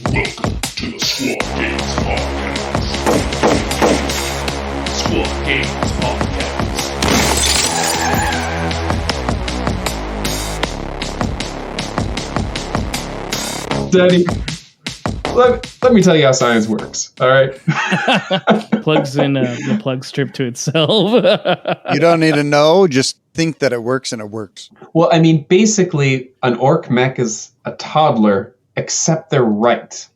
Welcome to the Squad Games Podcast. Squad Games Podcast. Daddy, let me tell you how science works, all right? Plugs in the plug strip to itself. You don't need to know, just think that it works and it works. Well, I mean, basically, an orc mech is a toddler, except they're right.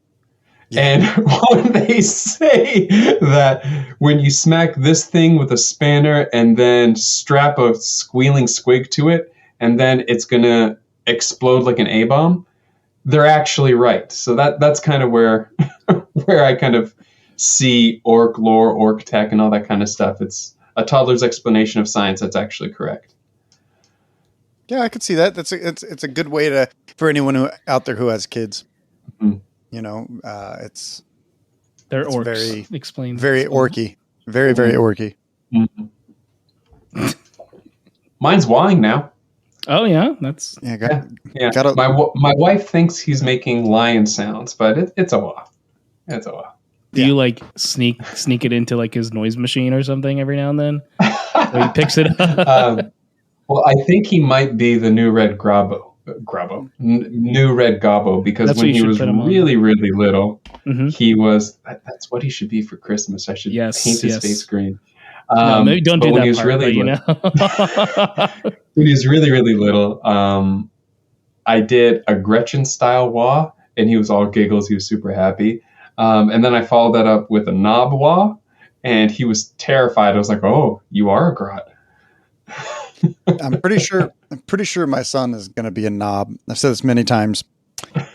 And when they say that when you smack this thing with a spanner and then strap a squealing squig to it, and then it's going to explode like an A-bomb, they're actually right. So that's kind of where I kind of see orc lore, orc tech, and all that kind of stuff. It's a toddler's explanation of science that's actually correct. Yeah, I could see that. It's a good way for anyone out there who has kids. Mm-hmm. You know, it's orcs. Very Explains very orky, very orky. Mm-hmm. Mine's wine now. Oh yeah, that's Yeah. My wife thinks he's making lion sounds, but it's a wah. It's a wah. Do you like sneak it into like his noise machine or something every now and then? So he picks it up. Well, I think he might be the new red new red gobbo, because That's when he was really little, Mm-hmm. he was. That's what he should be for Christmas. I should paint his face green. No, maybe don't do that. When he was part, really but, when he was really little, I did a Gretchen style wah, and he was all giggles. He was super happy. And then I followed that up with a knob wah, and he was terrified. I was like, "Oh, you are a grot." I'm pretty sure my son is going to be a knob. I've said this many times.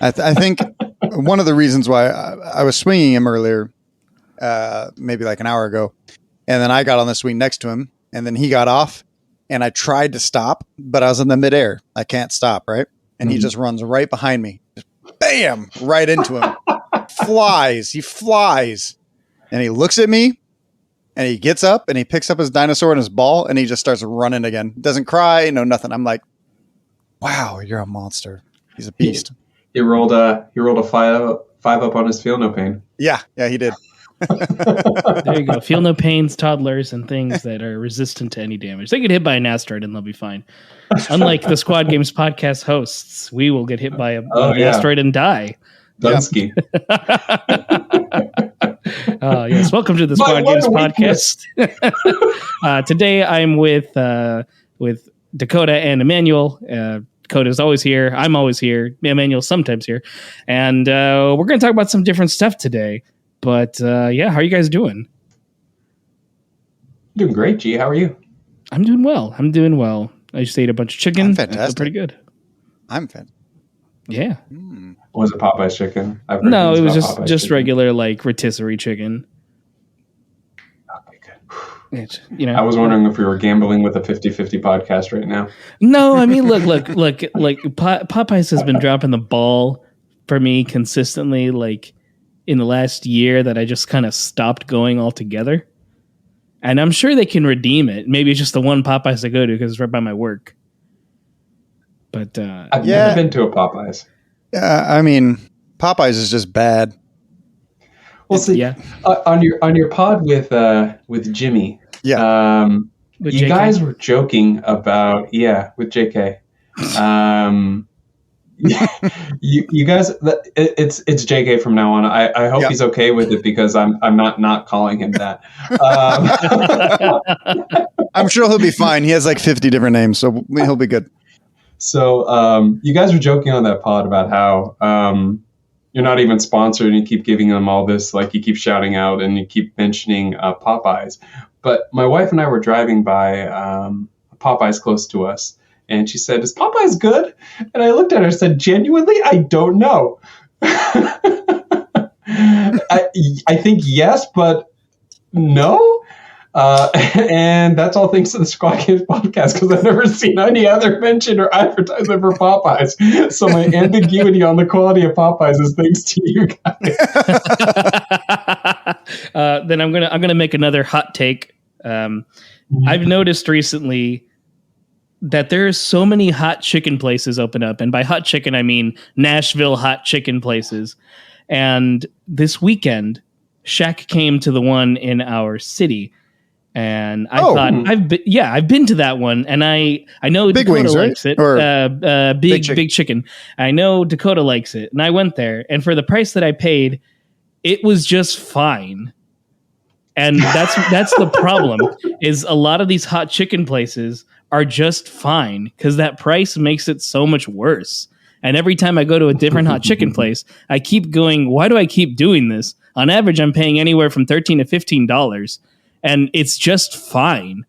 I think one of the reasons why I was swinging him earlier, maybe like an hour ago, and then I got on the swing next to him, and then he got off, and I tried to stop, but I was in the midair. I can't stop, right? And he just runs right behind me, just bam, right into him. He flies, and he looks at me. And he gets up and he picks up his dinosaur and his ball and he just starts running again. Doesn't cry, no nothing. I'm like, wow, you're a monster. He's a beast. He rolled a 5 up on his feel no pain. Yeah, he did. there you go. Feel no pains, toddlers, and things that are resistant to any damage. They get hit by an asteroid and they'll be fine. Unlike the Squad Games podcast hosts, we will get hit by an asteroid and die. Dunsky. Yes, welcome to the Squad Games podcast. Today I'm with Dakota and Emmanuel. Dakota's always here. I'm always here. Emmanuel's sometimes here. And we're going to talk about some different stuff today. But how are you guys doing? Doing great, G. How are you? I'm doing well. I just ate a bunch of chicken. I'm fantastic. I feel pretty good. I'm fantastic. Yeah. Was it Popeye's chicken? No, it was just regular like rotisserie chicken. Okay, good. I was wondering if we were gambling with a 50-50 podcast right now. No, I mean, look, Popeyes has been dropping the ball for me consistently, like in the last year that I just kind of stopped going altogether. And I'm sure they can redeem it. Maybe it's just the one Popeyes I go to because it's right by my work. But I've never been to a Popeyes. I mean, Popeyes is just bad. Well, see, on your pod with Jimmy, with you JK? guys were joking about with JK. You guys, it's JK from now on. I hope he's okay with it because I'm not calling him that. I'm sure he'll be fine. He has like 50 different names, so he'll be good. So you guys were joking on that pod about how you're not even sponsored and you keep giving them all this, like you keep shouting out and you keep mentioning Popeyes. But my wife and I were driving by Popeyes close to us, and she said, "Is Popeyes good?" And I looked at her and said, "Genuinely, I don't know." I think yes, but no. And that's all thanks to the Squad Games podcast, because I've never seen any other mention or advertisement for Popeyes. So my ambiguity on the quality of Popeyes is thanks to you guys. Then I'm gonna make another hot take. I've noticed recently that there's so many hot chicken places open up, and by hot chicken I mean Nashville hot chicken places. And this weekend, Shaq came to the one in our city. And I thought I've been to that one, and I know Big Dakota Wings, right? likes it. Or Big chicken. I know Dakota likes it, and I went there, and for the price that I paid, it was just fine. And that's the problem is a lot of these hot chicken places are just fine because that price makes it so much worse. And every time I go to a different hot chicken place, I keep going, why do I keep doing this? On average, I'm paying anywhere from $13 to $15. And it's just fine.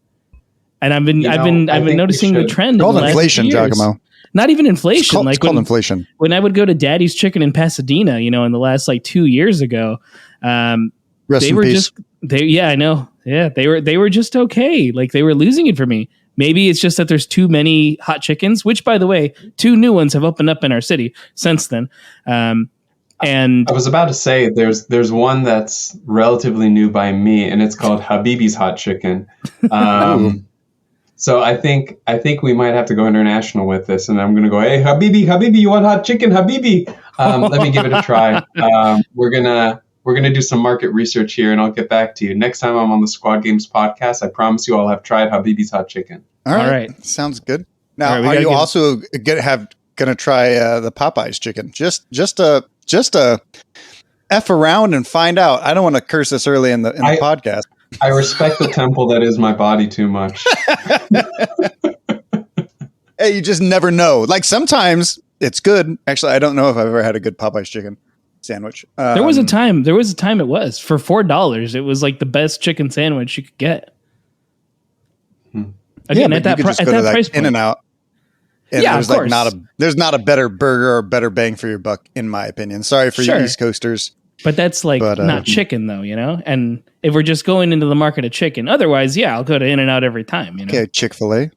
And I've been noticing the trend. Called in the inflation, last few years. Giacomo. Not even inflation. It's called inflation. When I would go to Daddy's Chicken in Pasadena, in the last 2 years ago, they were just I know. Yeah, they were just okay. Like they were losing it for me. Maybe it's just that there's too many hot chickens. Which, by the way, 2 new ones have opened up in our city since then. And I was about to say there's one that's relatively new by me, and it's called Habibi's Hot Chicken. So I think we might have to go international with this, and I'm going to go, hey Habibi, you want hot chicken, Habibi? Let me give it a try. We're gonna do some market research here, and I'll get back to you next time I'm on the Squad Games podcast. I promise you, I'll have tried Habibi's Hot Chicken. All right. Sounds good. Now, right, are you also gonna try the Popeyes chicken? Just to F around and find out. I don't want to curse this early in the podcast. I respect the temple that is my body too much. Hey, you just never know. Like sometimes it's good. Actually, I don't know if I've ever had a good Popeyes chicken sandwich. There was a time it was for $4. It was like the best chicken sandwich you could get. Again, at that price point. In-N-Out. And Yeah, there's of course. There's not a better burger or better bang for your buck, in my opinion. Sorry for you East Coasters. But that's not chicken though, And if we're just going into the market of chicken, otherwise, I'll go to In-N-Out every time, Okay, Chick-fil-A.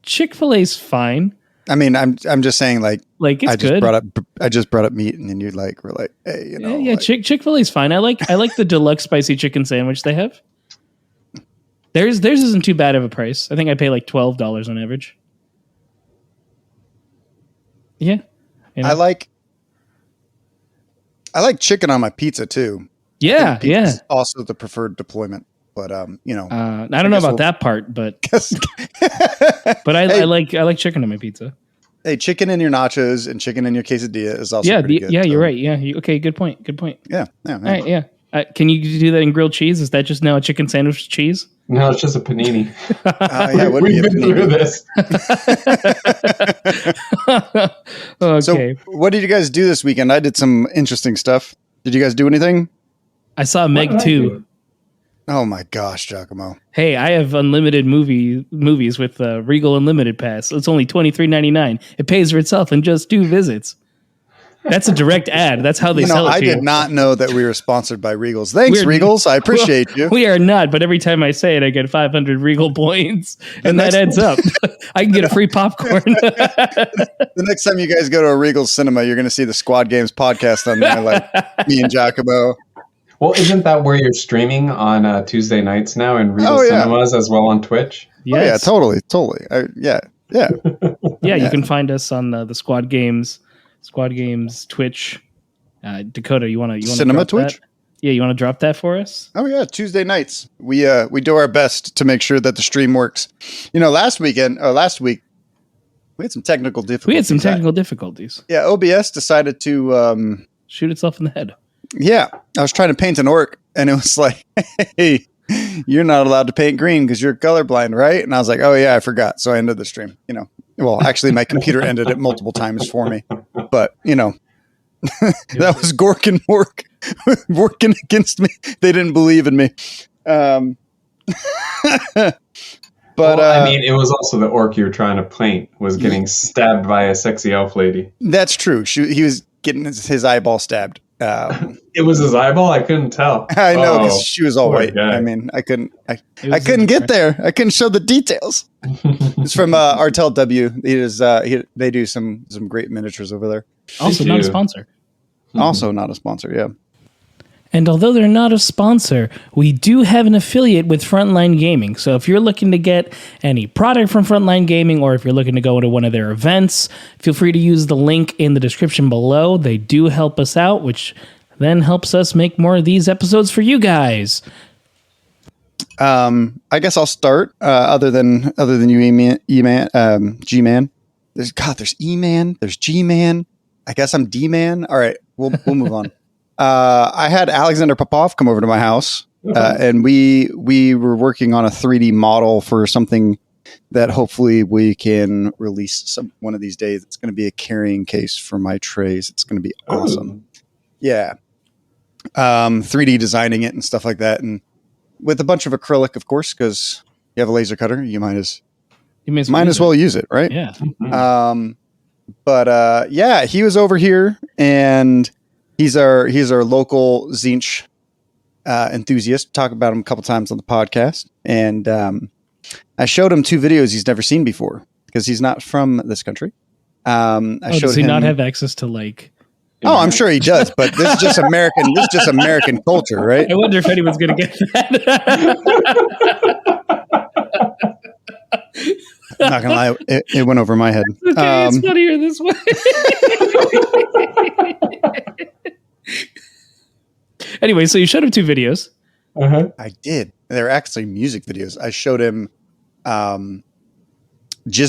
Chick-fil-A's fine. I mean, I'm just saying, it's good. I just brought up meat, and then you were like, hey, Chick-fil-A's fine. I like the deluxe spicy chicken sandwich they have. Theirs isn't too bad of a price. I think I pay $12 on average. Yeah, I like chicken on my pizza too. Yeah, Pizza's also the preferred deployment. But I don't know about that part, but but I like chicken on my pizza. Hey, chicken in your nachos and chicken in your quesadilla is also pretty good. Yeah, you're right. Yeah, okay, good point. Yeah. All right, yeah. Can you do that in grilled cheese? Is that just now a chicken sandwich with cheese? No, it's just a panini. We've been through this. Okay. So, what did you guys do this weekend? I did some interesting stuff. Did you guys do anything? I saw Meg 2. Oh my gosh, Giacomo! Hey, I have unlimited movies with Regal Unlimited Pass. It's only $23.99. It pays for itself in just 2 visits. That's a direct ad. That's how they sell it. I did not know that we were sponsored by Regals. Thanks, Regals. I appreciate you. We are not, but every time I say it, I get 500 Regal points, and that adds up. I can get a free popcorn. The next time you guys go to a Regals cinema, you're going to see the Squad Games podcast on there, like me and Giacomo. Well, isn't that where you're streaming on Tuesday nights now in Regal Cinemas as well on Twitch? Yes. Oh, yeah, totally. Yeah. You can find us on the Squad Games Twitch. Dakota, you want to Cinema drop Twitch? That? Yeah, you want to drop that for us? Oh yeah, Tuesday nights. We do our best to make sure that the stream works. Last week we had some technical difficulties. Yeah, OBS decided to shoot itself in the head. Yeah, I was trying to paint an orc, and it was like, hey, you're not allowed to paint green because you're colorblind, right? And I was like, oh yeah, I forgot. So I ended the stream. Well, actually, my computer ended it multiple times for me, but that was Gork and Mork working against me. They didn't believe in me. But I mean, it was also the orc you were trying to paint was getting stabbed by a sexy elf lady. That's true. He was getting his eyeball stabbed. It was his eyeball. I couldn't tell. I know because she was all white. Guy. I mean, I couldn't get there. I couldn't show the details. It's from Artel W. They do some great miniatures over there. Also not a sponsor. Also not a sponsor. Yeah. And although they're not a sponsor, we do have an affiliate with Frontline Gaming. So if you're looking to get any product from Frontline Gaming, or if you're looking to go to one of their events, feel free to use the link in the description below. They do help us out, which then helps us make more of these episodes for you guys. I guess I'll start. Other than you, E-Man, G-Man. There's E-Man. There's G-Man. I guess I'm D-Man. All right, we'll move on. I had Alexander Popov come over to my house, and we were working on a 3D model for something that hopefully we can release one of these days. It's going to be a carrying case for my trays. It's going to be awesome. Yeah. 3D designing it and stuff like that, and with a bunch of acrylic, of course, because you have a laser cutter. You might as well use it, right? Yeah. But yeah, he was over here, and he's our local Zinch enthusiast. Talk about him a couple times on the podcast, and I showed him 2 videos he's never seen before because he's not from this country. Does he not have access to like? Oh, I'm sure he does, but this is just American. This is just American culture, right? I wonder if anyone's going to get that. I'm not gonna lie, it went over my head. Okay, it's funnier this way. Anyway, so you showed him 2 videos. I did. They're actually music videos. I showed him Jizz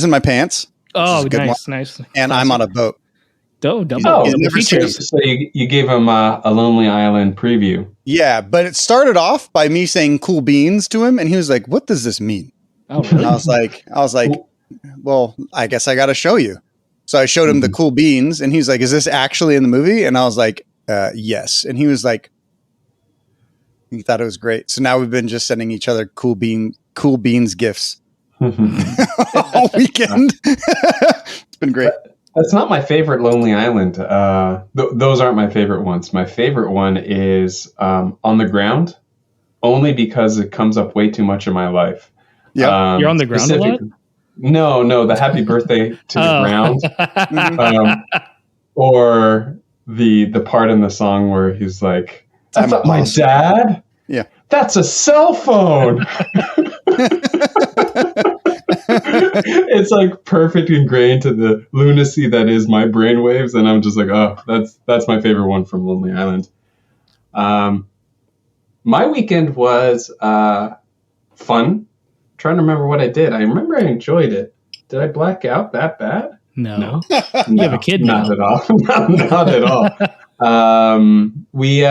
in My Pants. Oh, nice. And I'm on a boat. Double features. So you gave him a Lonely Island preview. Yeah, but it started off by me saying cool beans to him, and he was like, "What does this mean?" Oh, really? And I was like, well, I guess I got to show you. So I showed him the cool beans, and he was like, "Is this actually in the movie?" And I was like, "Yes." And he was like, he thought it was great. So now we've been just sending each other cool beans gifts all weekend. It's been great. That's not my favorite Lonely Island. Those aren't my favorite ones. My favorite one is On the Ground, only because it comes up way too much in my life. Yeah, you're on the ground a lot? No, the Happy Birthday to the Ground. Or the part in the song where he's like, "That's not my dad? Yeah. That's a cell phone." It's like perfect ingrained to the lunacy that is my brainwaves, and I'm just like, oh, that's my favorite one from Lonely Island. My weekend was fun. Trying to remember what I did. I remember I enjoyed it. Did I black out that bad? No. You have a kid now. Not at all. Not at all. We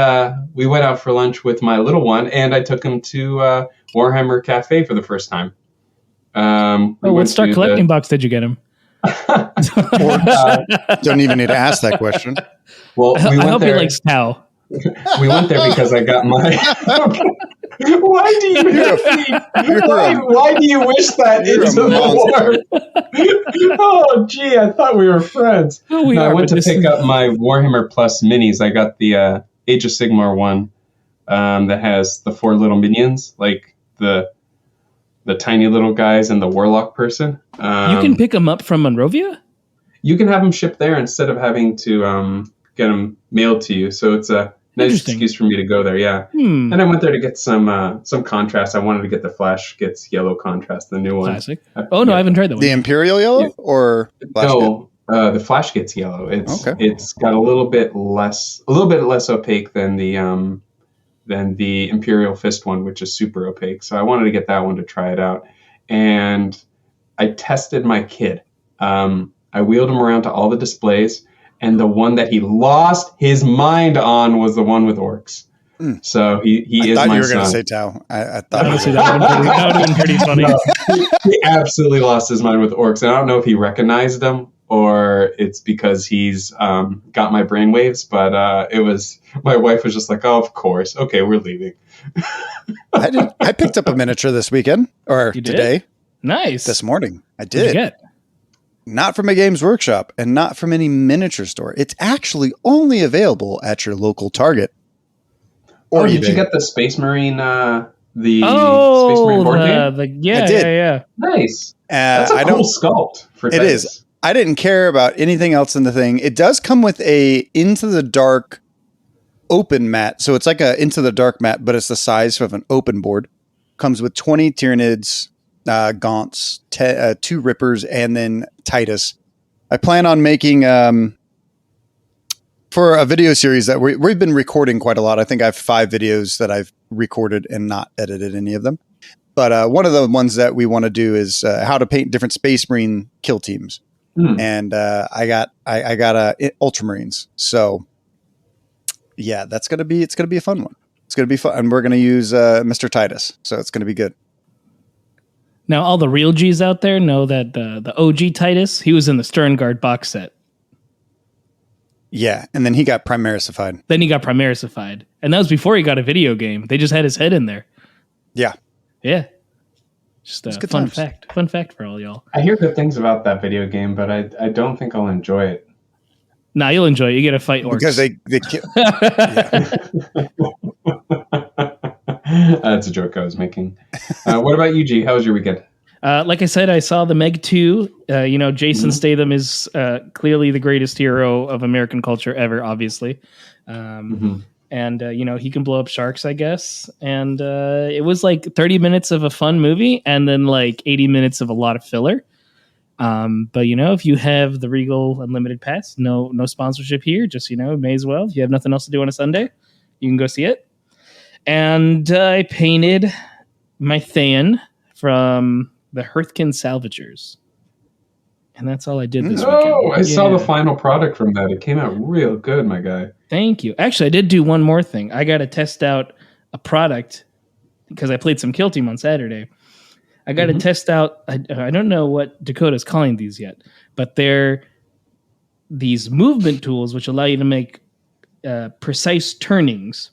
went out for lunch with my little one, and I took him to Warhammer Cafe for the first time. What Start Collecting box did you get him? Don't even need to ask that question. Well, I hope he likes Tau. We went there because I got my... Why do you wish that into the war? Oh, gee, I thought we were friends. I went to pick up my Warhammer Plus minis. I got the Age of Sigmar one that has the 4 little minions, like the tiny little guys and the warlock person. You can pick them up from Monrovia? You can have them shipped there instead of having to get them mailed to you. So it's a nice excuse for me to go there, yeah. And I went there to get some contrast. I wanted to get the Flash Gets Yellow contrast, the new one. Classic. I haven't tried that one. The Imperial Yellow or Flash the Flash Gets Yellow. It's got a little bit less opaque than the Imperial Fist one, which is super opaque. So I wanted to get that one to try it out. And I tested my kid. I wheeled him around to all the displays, and the one that he lost his mind on was the one with orcs. So he is my son. I thought you were going to say Tau. I thought honestly, that would have been pretty funny. No, he absolutely lost his mind with orcs. I don't know if he recognized them or it's because he's got my brainwaves, but it was, my wife was just like, "Oh, of course. Okay, we're leaving." I picked up a miniature this weekend or today. Nice. This morning. I did. What'd you get? Not from a Games Workshop and not from any miniature store. It's actually only available at your local Target. Or did you get the Space Marine? Space Marine board game? Yeah. Nice. That's a cool sculpt for it Titus. Is. I didn't care about anything else in the thing. It does come with a Into the Dark open mat. So it's like a Into the Dark mat, but it's the size of an open board. Comes with 20 Tyranids, Gaunts, 2 Rippers, and then Titus. I plan on making, for a video series that we've been recording quite a lot. I think I have 5 videos that I've recorded and not edited any of them. But one of the ones that we want to do is how to paint different Space Marine kill teams. And I got Ultramarines. So yeah, it's gonna be a fun one. It's gonna be fun, and we're gonna use Mr. Titus. So it's gonna be good. Now, all the real G's out there know that the OG Titus, he was in the Sternguard box set. Yeah, and then he got Primarisified. And that was before he got a video game. They just had his head in there. Yeah. Yeah. Just a fun times. fact. Fun fact for all y'all. I hear good things about that video game, but I don't think I'll enjoy it. Nah, you'll enjoy it. You get to fight orcs. Because they kill. That's a joke I was making. What about you, G? How was your weekend? Like I said, I saw the Meg 2. Jason Statham is clearly the greatest hero of American culture ever, obviously. And, he can blow up sharks, I guess. And it was like 30 minutes of a fun movie and then like 80 minutes of a lot of filler. But, if you have the Regal Unlimited Pass, no sponsorship here. Just, may as well. If you have nothing else to do on a Sunday, you can go see it. And I painted my Thayan from the Hearthkin Salvagers. And that's all I did this weekend. Oh, I saw the final product from that. It came out real good, my guy. Thank you. Actually, I did do one more thing. I got to test out a product because I played some Kill Team on Saturday. I got to test out, I don't know what Dakota's calling these yet, but they're these movement tools which allow you to make precise turnings.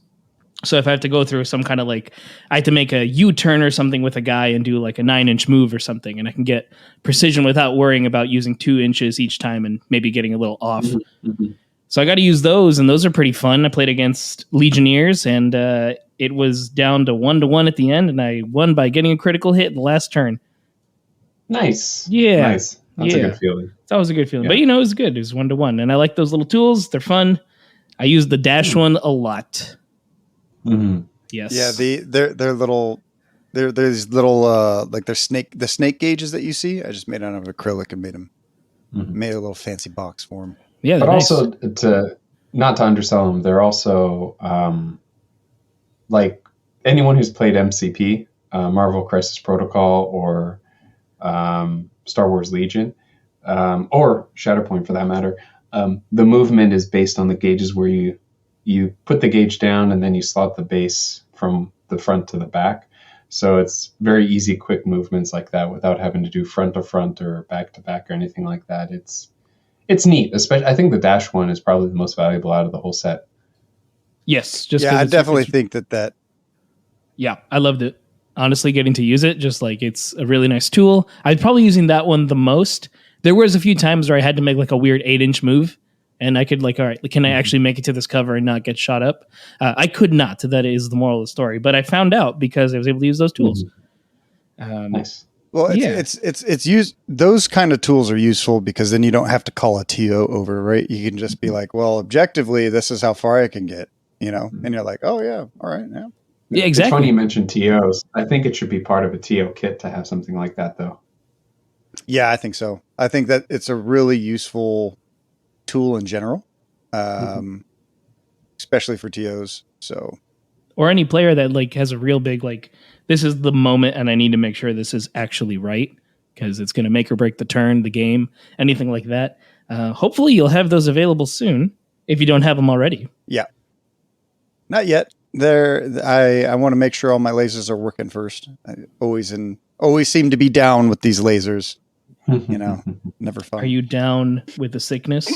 So if I have to go through some kind of I have to make a U-turn or something with a guy and do like a 9-inch move or something, and I can get precision without worrying about using 2 inches each time and maybe getting a little off. So I got to use those, and those are pretty fun. I played against Legionnaires, and it was down to 1-1 at the end, and I won by getting a critical hit in the last turn. Nice. Yeah. Nice. That's a good feeling. It's always a good feeling. Yeah. But, it was good. It was 1-1. And I like those little tools. They're fun. I use the dash one a lot. Yes. Yeah, they're little. They're these little they're the snake gauges that you see. I just made out of acrylic and made a little fancy box for them. Yeah, but nice. also not to undersell them, they're also like anyone who's played MCP, Marvel Crisis Protocol, or Star Wars Legion, or Shatterpoint for that matter. The movement is based on the gauges where you put the gauge down and then you slot the base from the front to the back. So it's very easy, quick movements like that without having to do front to front or back to back or anything like that. It's neat. Especially, I think the dash one is probably the most valuable out of the whole set. Yes. I definitely think that. Yeah, I loved it. Honestly, getting to use it, just it's a really nice tool. I'm probably using that one the most. There was a few times where I had to make a weird 8-inch move. And I could all right, can I actually make it to this cover and not get shot up? I could not. That is the moral of the story. But I found out because I was able to use those tools. Nice. Well, it's used. Those kind of tools are useful because then you don't have to call a TO over, right? You can just be like, well, objectively, this is how far I can get, and you're like, oh yeah, all right, yeah. Yeah, exactly. It's funny you mentioned TOs. I think it should be part of a TO kit to have something like that, though. Yeah, I think so. I think that it's a really useful tool in general, especially for TOs. So, or any player that has a real big this is the moment, and I need to make sure this is actually right because it's going to make or break the turn, the game, anything like that. Hopefully, you'll have those available soon if you don't have them already. Yeah, not yet. I want to make sure all my lasers are working first. I always seem to be down with these lasers. Never fun. Are you down with the sickness?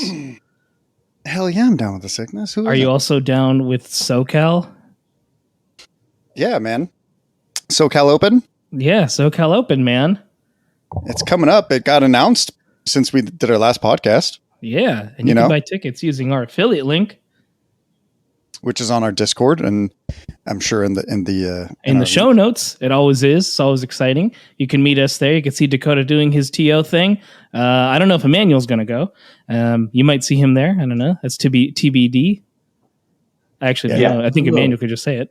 Hell yeah, I'm down with the sickness. Are you also down with SoCal? Yeah, man. SoCal Open? Yeah, SoCal Open, man. It's coming up. It got announced since we did our last podcast. Yeah, and you can buy tickets using our affiliate link, which is on our Discord, and I'm sure in the show notes. It always is. It's always exciting. You can meet us there. You can see Dakota doing his TO thing. I don't know if Emmanuel's going to go. You might see him there. I don't know. That's TBD. Actually, Yeah. no, I think Emmanuel could just say it.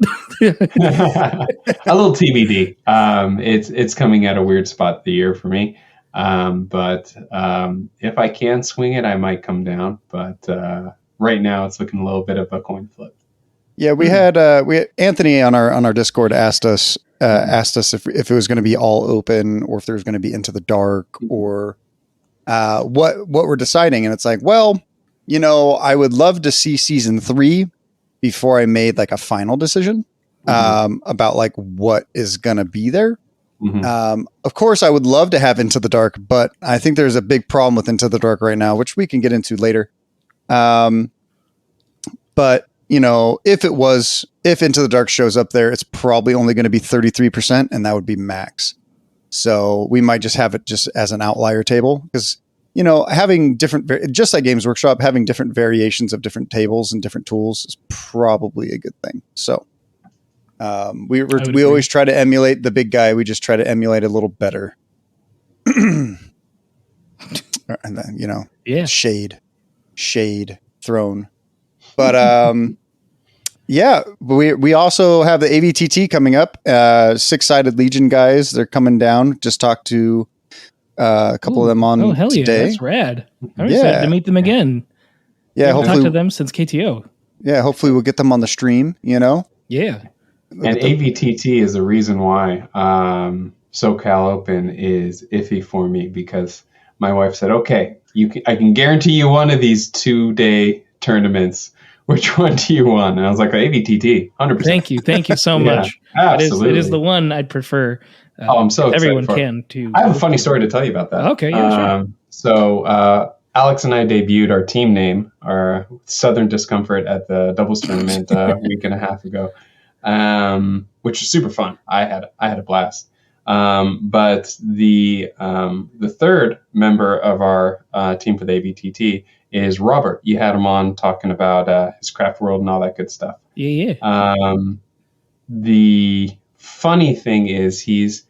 A little TBD. It's coming at a weird spot of the year for me. But if I can swing it, I might come down. But right now, it's looking a little bit of a coin flip. Yeah, we had Anthony on our Discord asked us if it was going to be all open or if there was going to be into the dark or what we're deciding. And it's like, well, I would love to see season 3 before I made like a final decision about like what is going to be there. Mm-hmm. Of course, I would love to have Into the Dark, but I think there's a big problem with Into the Dark right now, which we can get into later. But if Into the Dark shows up there, it's probably only going to be 33%, and that would be max. So we might just have it just as an outlier table because, having different, just like Games Workshop, having different variations of different tables and different tools is probably a good thing. So we always try to emulate the big guy. We just try to emulate a little better. And then, shade thrown. But yeah, we also have the AVTT coming up. 6-sided Legion guys, they're coming down. Just talked to a couple of them on today. Yeah, that's rad. I'm excited to meet them again. Yeah, hopefully talked to them since KTO. Yeah, hopefully we'll get them on the stream. Yeah, and AVTT is the reason why SoCal Open is iffy for me because my wife said, "Okay, I can guarantee you one of these 2-day tournaments. Which one do you want?" And I was like, AVTT, 100%. Thank you so much. Absolutely. It is the one I'd prefer. I'm so excited everyone can too. I have a funny story to tell you about that. Okay, yeah, sure. So Alex and I debuted our team name, our Southern Discomfort, at the doubles tournament a week and a half ago, which is super fun. I had a blast. But the third member of our team for the AVTT is Robert. You had him on talking about his craft world and all that good stuff. Yeah. The funny thing is he's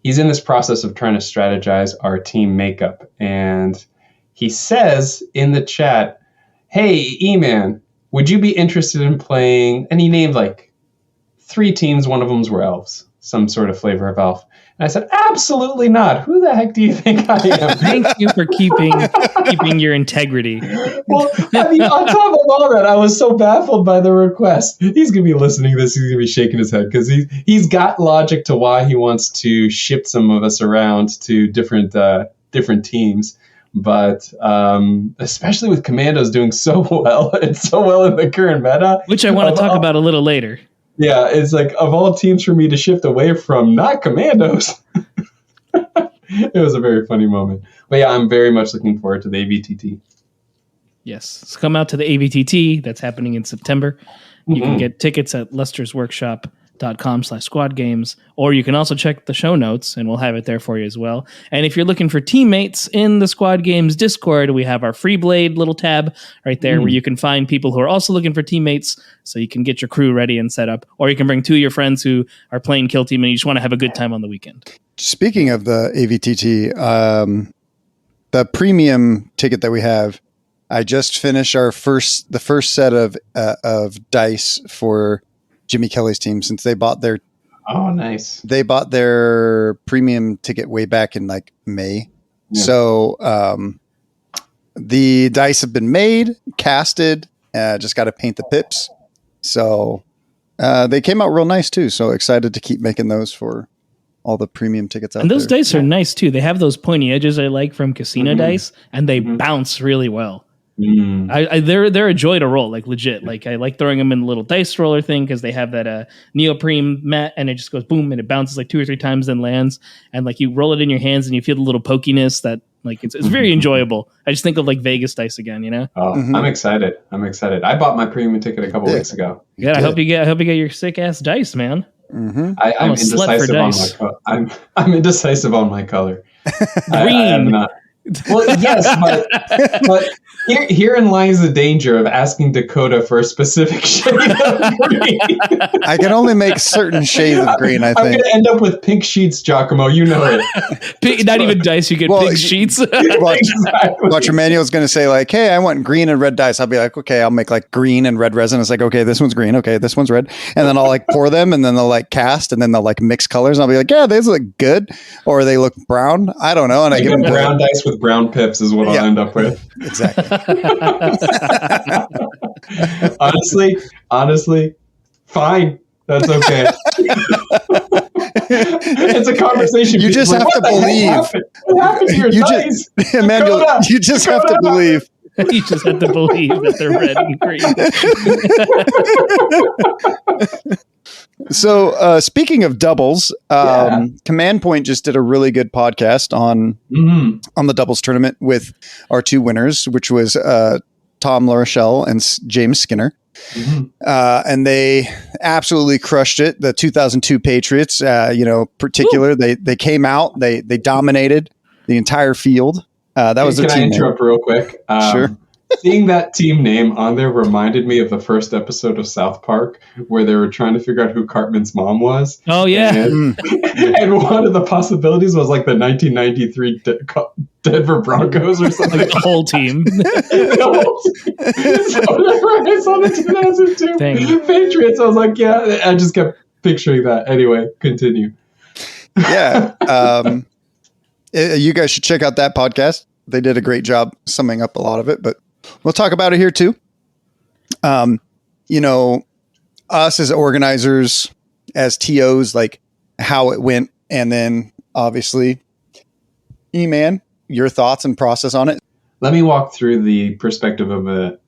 in this process of trying to strategize our team makeup, and he says in the chat, "Hey, E-Man, would you be interested in playing?" And he named like 3 teams. One of them were elves, some sort of flavor of elf. And I said, "Absolutely not. Who the heck do you think I am?" Thank you for keeping your integrity. Well, I mean, on top of all that, I was so baffled by the request. He's going to be listening to this. He's going to be shaking his head because he's got logic to why he wants to ship some of us around to different teams. But especially with Commandos doing so well and so well in the current meta. Which I want to talk about a little later. Yeah, it's like, of all teams for me to shift away from, not Commandos. It was a very funny moment. But yeah, I'm very much looking forward to the AVTT. Yes. So come out to the AVTT. That's happening in September. You can get tickets at lester'sworkshop.com/squadgames, or you can also check the show notes, and we'll have it there for you as well. And if you're looking for teammates in the Squad Games Discord, we have our Free Blade little tab right there where you can find people who are also looking for teammates, so you can get your crew ready and set up, or you can bring 2 of your friends who are playing Kill Team and you just want to have a good time on the weekend. Speaking of the AVTT, the premium ticket that we have, I just finished the first set of dice for Jimmy Kelly's team since they bought their. Oh, nice! They bought their premium ticket way back in like May, so the dice have been made, casted. Just got to paint the pips. So they came out real nice too. So excited to keep making those for all the premium tickets out there. And those dice are nice too. They have those pointy edges I like from Casino dice, and they bounce really well. They're a joy to roll, like legit. Like I like throwing them in the little dice roller thing because they have that neoprene mat, and it just goes boom, and it bounces like 2 or 3 times, then lands, and like you roll it in your hands, and you feel the little pokiness that like it's very enjoyable. I just think of like Vegas dice again, you know. Oh, I'm excited! I bought my premium ticket a couple weeks ago. Yeah, I hope you get your sick ass dice, man. I'm indecisive on my color. I'm indecisive on my color. Green. Well, yes, but herein lies the danger of asking Dakota for a specific shade of green. I can only make certain shades of green, I I'm think. going to end up with pink sheets, Giacomo. You know it. Not even dice, you get Well, pink sheets. Watch Emmanuel's going to say like, hey, I want green and red dice. I'll be like, okay, I'll make like green and red resin. It's like, okay, this one's green. Okay, this one's red. And then I'll like pour them and then they'll like cast and then they'll like mix colors. And I'll be like, yeah, these look good. Or they look brown. I don't know. And I give them brown dice with brown pips is what I'll end up with. Exactly. honestly, fine. That's okay. It's a conversation. You just have to believe. What happened to your dice? Emmanuel, you just have to believe. You just have to believe that they're red and green. So, speaking of doubles, Command Point just did a really good podcast on the doubles tournament with our two winners, which was Tom LaRochelle and James Skinner. And they absolutely crushed it. The 2002 Patriots, particular, they came out, they dominated the entire field. That was a team. Can I interrupt real quick? Sure. Seeing that team name on there reminded me of the first episode of South Park where they were trying to figure out who Cartman's mom was. Oh, yeah. And one of the possibilities was like the 1993 Denver Broncos or something. Like the whole team. So whenever I saw the 2002 Patriots, I was like, yeah, I just kept picturing that. Anyway, continue. Yeah. You guys should check out that podcast. They did a great job summing up a lot of it, but we'll talk about it here too. Us as organizers, as TOs, like how it went. And then obviously, E-Man, your thoughts and process on it. Let me walk through the perspective of a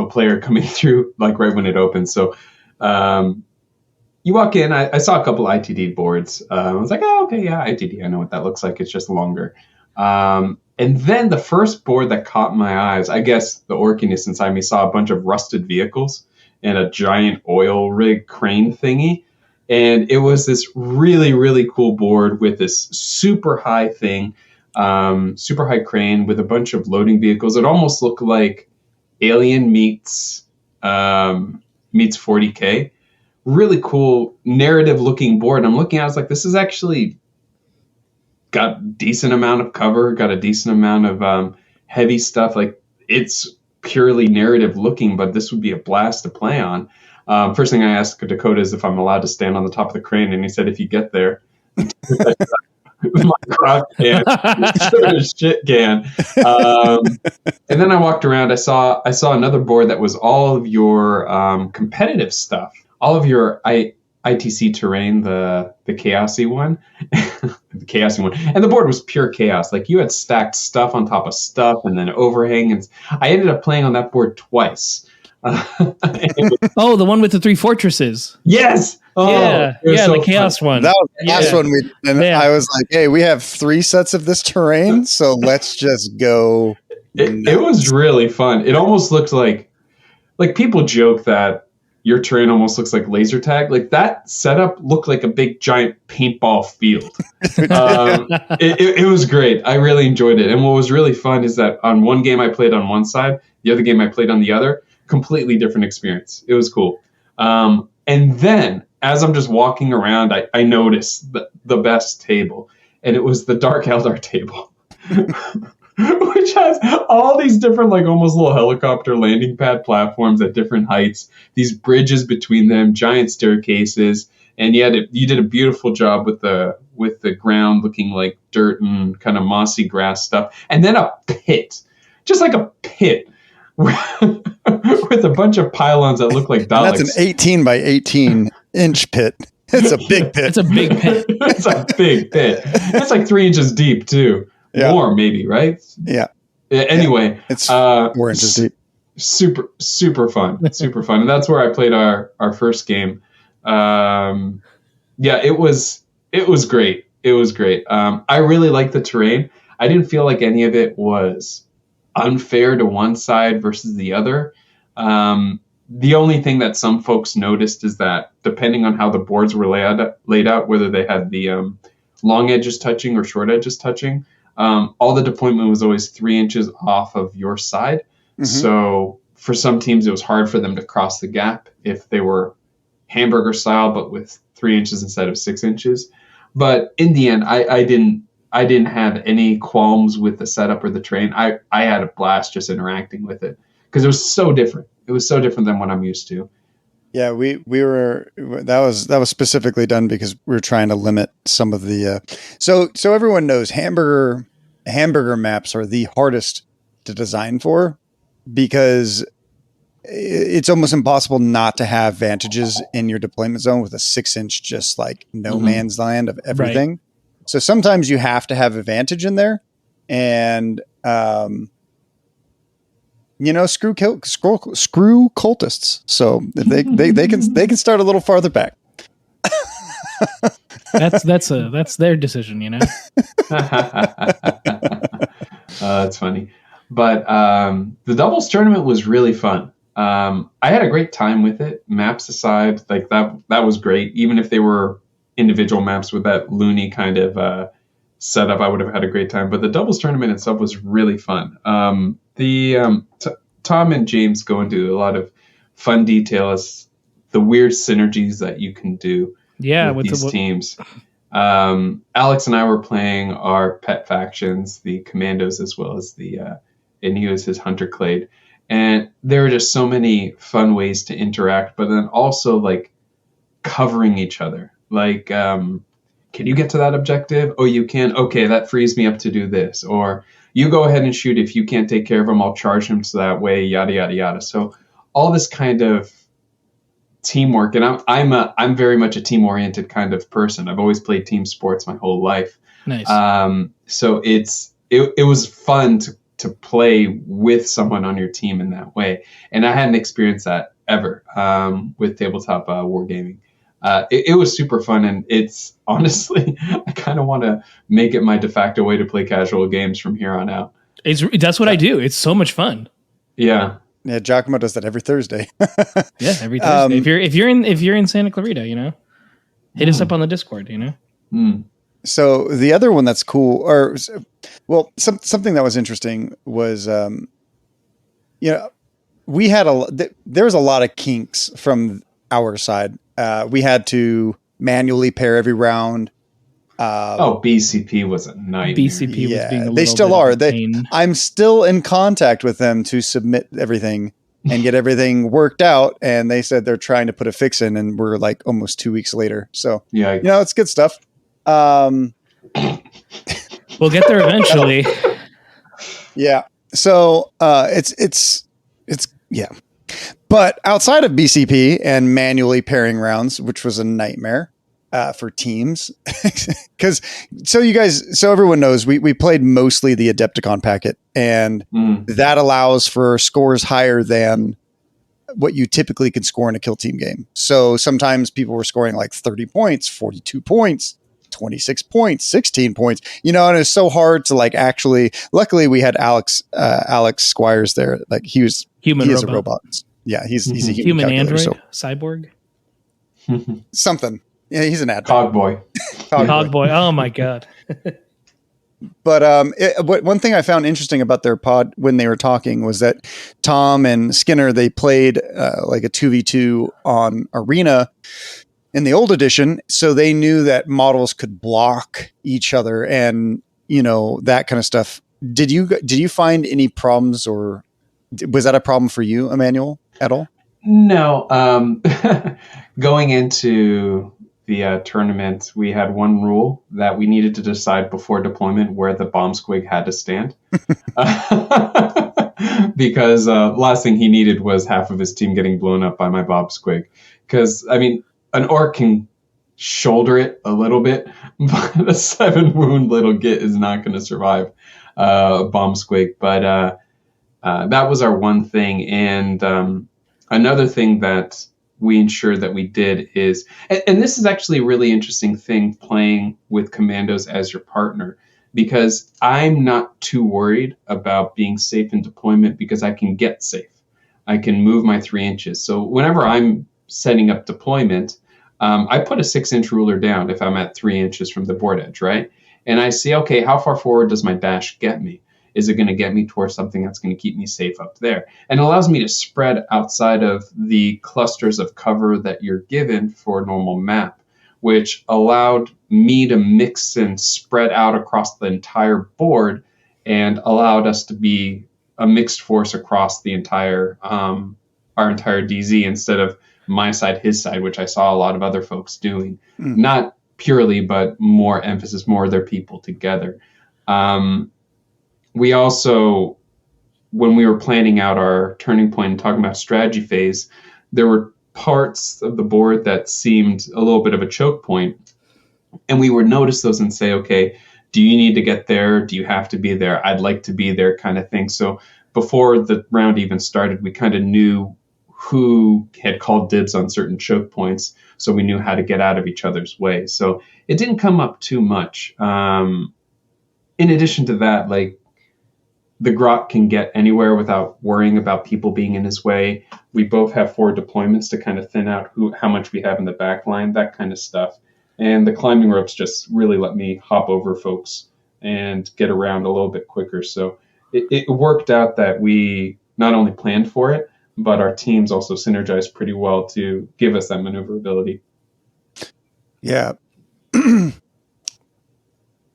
player coming through like right when it opens. So you walk in, I saw a couple ITD boards. I was like, oh, okay, yeah, ITD. I know what that looks like. It's just longer. And then the first board that caught my eyes, I guess the orkiness inside me saw a bunch of rusted vehicles and a giant oil rig crane thingy. And it was this really, really cool board with this super high thing, super high crane with a bunch of loading vehicles. It almost looked like Alien meets 40K. Really cool narrative looking board. I'm looking at it, I was like, this is actually got a decent amount of cover, got a decent amount of heavy stuff. Like it's purely narrative looking, but this would be a blast to play on. First thing I asked Dakota is if I'm allowed to stand on the top of the crane, and he said if you get there, my crock can, shit can. And then I walked around. I saw another board that was all of your competitive stuff, all of your ITC terrain, the chaosy one, the chaosy one, and the board was pure chaos. Like you had stacked stuff on top of stuff, and then overhang. And I ended up playing on that board twice. Oh, the one with the 3 fortresses. Yes. Oh, yeah, so the chaos one. That was the last one I was like, hey, we have 3 sets of this terrain, so let's just go. It was really fun. It almost looked like people joke that your terrain almost looks like laser tag. Like that setup looked like a big giant paintball field. It was great. I really enjoyed it. And what was really fun is that on one game I played on one side, the other game I played on the other, completely different experience. It was cool. And then as I'm just walking around, I noticed the best table, and it was the Dark Eldar table. Which has all these different, like almost little helicopter landing pad platforms at different heights, these bridges between them, giant staircases, and you did a beautiful job with the ground looking like dirt and kind of mossy grass stuff, and then a pit, just like a pit with a bunch of pylons that look like Daleks. That's an 18 by 18 inch pit. It's a big pit. It's a big pit. It's a big pit. It's like 3 inches deep too. Yeah. More maybe, right? Yeah. Anyway, it's 4 inches deep. Super fun, super fun, and that's where I played our first game. It was great. It was great. I really liked the terrain. I didn't feel like any of it was unfair to one side versus the other. The only thing that some folks noticed is that depending on how the boards were laid out, whether they had the long edges touching or short edges touching, all the deployment was always 3 inches off of your side. So for some teams, it was hard for them to cross the gap if they were hamburger style, but with 3 inches instead of 6 inches. But in the end, I didn't have any qualms with the setup or the terrain. I had a blast just interacting with it because it was so different. It was so different than what I'm used to. Yeah, we were that was specifically done because we were trying to limit some of the so everyone knows hamburger maps are the hardest to design for because it's almost impossible not to have vantages in your deployment zone with a 6-inch just like no man's land of everything. Right. So sometimes you have to have a vantage in there, and screw cultists. So they can start a little farther back. That's their decision, That's funny. But the doubles tournament was really fun. I had a great time with it. Maps aside, like that was great. Even if they were individual maps with that loony kind of setup, I would have had a great time. But the doubles tournament itself was really fun. Tom and James go into a lot of fun detail as the weird synergies that you can do with these teams. Alex and I were playing our pet factions, the Commandos, as well as and he was his Hunter Clade. And there were just so many fun ways to interact, but then also like covering each other. Like, can you get to that objective? Oh, you can? Okay, that frees me up to do this. Or you go ahead and shoot. If you can't take care of him, I'll charge him so that way, yada, yada, yada. So all this kind of teamwork. And I'm very much a team-oriented kind of person. I've always played team sports my whole life. Nice. So it was fun to play with someone on your team in that way. And I hadn't experienced that ever with tabletop wargaming. It was super fun, and it's honestly, I kind of want to make it my de facto way to play casual games from here on out. That's what I do. It's so much fun. Yeah. Yeah, Giacomo does that every Thursday. Yeah, every Thursday. If you're in Santa Clarita, hit us up on the Discord. So the other one that's cool, something that was interesting was, we had there was a lot of kinks from our side. We had to manually pair every round. BCP was a nightmare. BCP was being a little they still bit are. of a pain. I'm still in contact with them to submit everything and get everything worked out. And they said they're trying to put a fix in, and we're like almost 2 weeks later. So yeah, it's good stuff. We'll get there eventually. Yeah. So it's yeah. But outside of BCP and manually pairing rounds, which was a nightmare for teams, so everyone knows we played mostly the Adepticon packet, and that allows for scores higher than what you typically can score in a kill team game. So sometimes people were scoring like 30 points, 42 points, 26 points, 16 points, and it's so hard to like actually, luckily we had Alex Squires there. Like he is a robot. Yeah, he's a human android, cyborg, something. Yeah, he's an admin. Cog boy. Cog boy. Oh my god. But one thing I found interesting about their pod when they were talking was that Tom and Skinner, they played like a 2v2 on Arena in the old edition, so they knew that models could block each other and that kind of stuff. Did you find any problems, or was that a problem for you, Emmanuel, at all? No. Going into the tournament, we had one rule that we needed to decide before deployment where the bomb squig had to stand. Because last thing he needed was half of his team getting blown up by my bomb squig. Because, an orc can shoulder it a little bit, but a 7-wound little git is not going to survive a bomb squig. But that was our one thing. And another thing that we ensured that we did is, and this is actually a really interesting thing playing with Commandos as your partner, because I'm not too worried about being safe in deployment because I can get safe. I can move my 3 inches. So whenever I'm setting up deployment, I put a 6-inch ruler down if I'm at 3 inches from the board edge, right? and I see, okay, how far forward does my bash get me? Is it going to get me towards something that's going to keep me safe up there? And it allows me to spread outside of the clusters of cover that you're given for a normal map, which allowed me to mix and spread out across the entire board and allowed us to be a mixed force across the entire our entire DZ instead of my side, his side, which I saw a lot of other folks doing. Not purely, but more emphasis, more of their people together. We also, when we were planning out our turning point and talking about strategy phase, there were parts of the board that seemed a little bit of a choke point. And we would notice those and say, okay, do you need to get there? Do you have to be there? I'd like to be there, kind of thing. So before the round even started, we kind of knew who had called dibs on certain choke points, so we knew how to get out of each other's way. So it didn't come up too much. In addition to that, like, the Grot can get anywhere without worrying about people being in his way. We both have 4 deployments to kind of thin out how much we have in the back line, that kind of stuff. And the climbing ropes just really let me hop over folks and get around a little bit quicker. So it worked out that we not only planned for it, but our teams also synergized pretty well to give us that maneuverability. Yeah.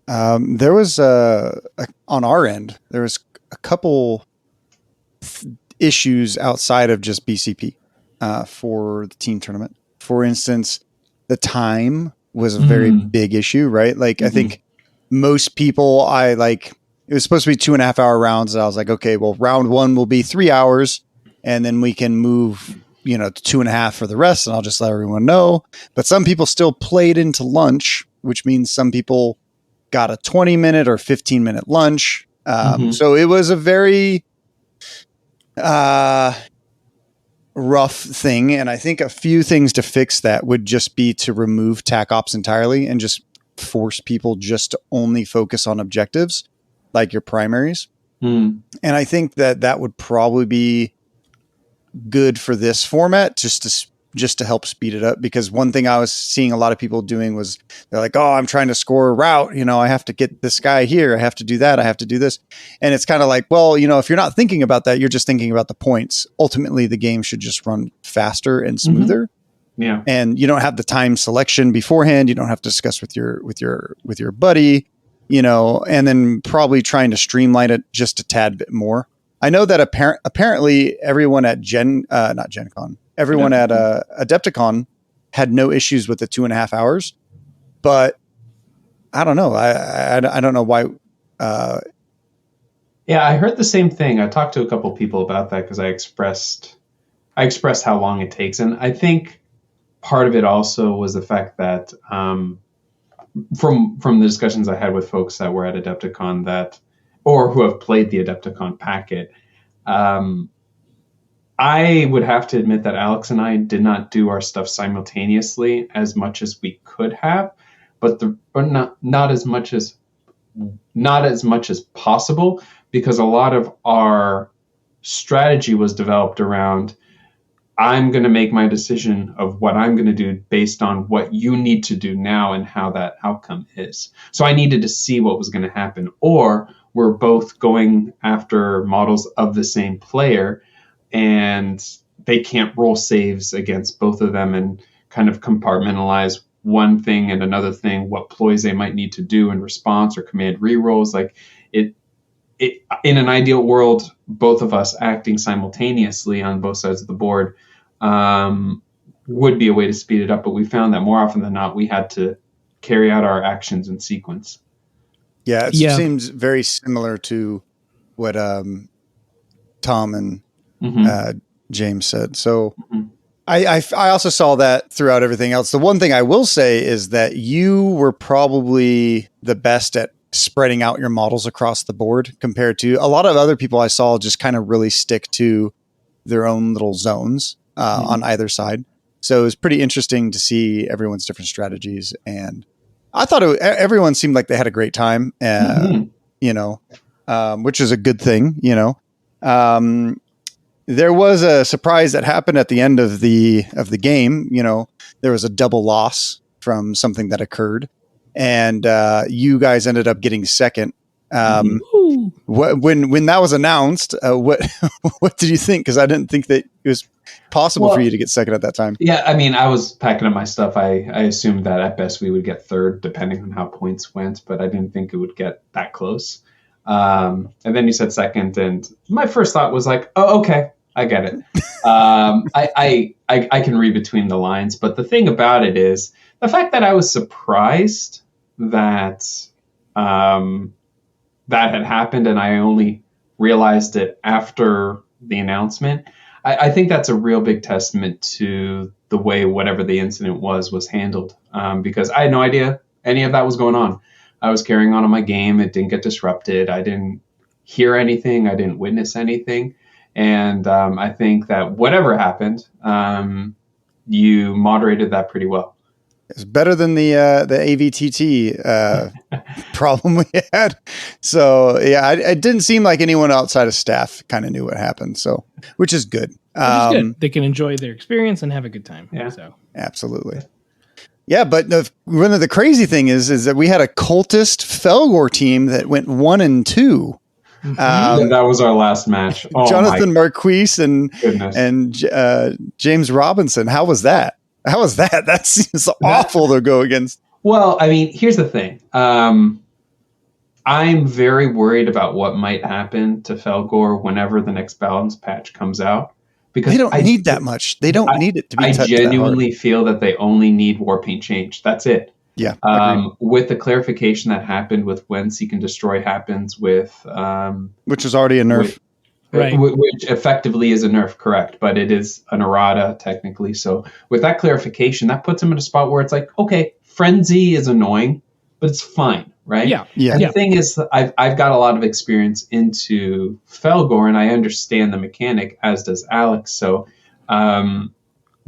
There was on our end, there was a couple issues outside of just BCP for the team tournament. For instance, the time was a very big issue, right? Like, I think most people, it was supposed to be 2.5 hour rounds. And I was like, okay, well, round 1 will be 3 hours, and then we can move, to 2.5 for the rest. And I'll just let everyone know. But some people still played into lunch, which means some people got a 20-minute or 15-minute lunch. So it was a very rough thing. And I think a few things to fix that would just be to remove TAC ops entirely and just force people just to only focus on objectives, like your primaries. And I think that would probably be good for this format, just to help speed it up. Because one thing I was seeing a lot of people doing was they're like, oh, I'm trying to score a route. I have to get this guy here. I have to do that. I have to do this. And it's kind of like, well, if you're not thinking about that, you're just thinking about the points. Ultimately, the game should just run faster and smoother. Yeah. And you don't have the time selection beforehand. You don't have to discuss with your buddy, and then probably trying to streamline it just a tad bit more. I know that apparently everyone at everyone at Adepticon had no issues with the 2.5 hours, but I don't know. I don't know why. Yeah, I heard the same thing. I talked to a couple people about that because I expressed how long it takes, and I think part of it also was the fact that from the discussions I had with folks that were at Adepticon or who have played the Adepticon packet, I would have to admit that Alex and I did not do our stuff simultaneously as much as we could have, but not as much as possible, because a lot of our strategy was developed around, I'm going to make my decision of what I'm going to do based on what you need to do now and how that outcome is. So I needed to see what was going to happen, or we're both going after models of the same player and they can't roll saves against both of them and kind of compartmentalize one thing and another thing, what ploys they might need to do in response or command rerolls. Like it in an ideal world, both of us acting simultaneously on both sides of the board would be a way to speed it up. But we found that more often than not, we had to carry out our actions in sequence. Yeah, it seems very similar to what Tom and James said. So I also saw that throughout everything else. The one thing I will say is that you were probably the best at spreading out your models across the board compared to a lot of other people I saw just kind of really stick to their own little zones on either side. So it was pretty interesting to see everyone's different strategies, and I thought everyone seemed like they had a great time, which is a good thing, There was a surprise that happened at the end of the game. There was a double loss from something that occurred. and you guys ended up getting second. Ooh. When that was announced, what what did you think? Because I didn't think that it was possible for you to get second at that time. Yeah, I mean, I was packing up my stuff. I assumed that at best we would get third, depending on how points went, but I didn't think it would get that close. And then you said second, and my first thought was like, oh, okay, I get it. I can read between the lines, but the thing about it is the fact that I was surprised that that had happened, and I only realized it after the announcement. I think that's a real big testament to the way whatever the incident was handled, because I had no idea any of that was going on. I was carrying on my game. It didn't get disrupted. I didn't hear anything. I didn't witness anything. And I think that whatever happened, you moderated that pretty well. It's better than the AVTT problem we had. So yeah, it didn't seem like anyone outside of staff kind of knew what happened. So, which is good. Good. They can enjoy their experience and have a good time. Yeah. So Absolutely. Yeah, but one of the crazy thing is that we had a Cultist Felgor team that went 1-2. That was our last match. Oh, Jonathan Marquise and goodness. James Robinson. How was that? That seems awful to go against. Well, I mean, here's the thing. I'm very worried about what might happen to Felgor whenever the next balance patch comes out. Because they don't need that much. They don't need it to be. I genuinely feel that they only need Warpaint change. That's it. Yeah. With the clarification that happened with when Seek and Destroy happens with... which is already a nerf. Right. Which effectively is a nerf, correct, but it is an errata technically. So with that clarification, that puts him in a spot where it's like, okay, Frenzy is annoying, but it's fine, right? Yeah. And the thing is, I've got a lot of experience into Felgor, and I understand the mechanic, as does Alex. So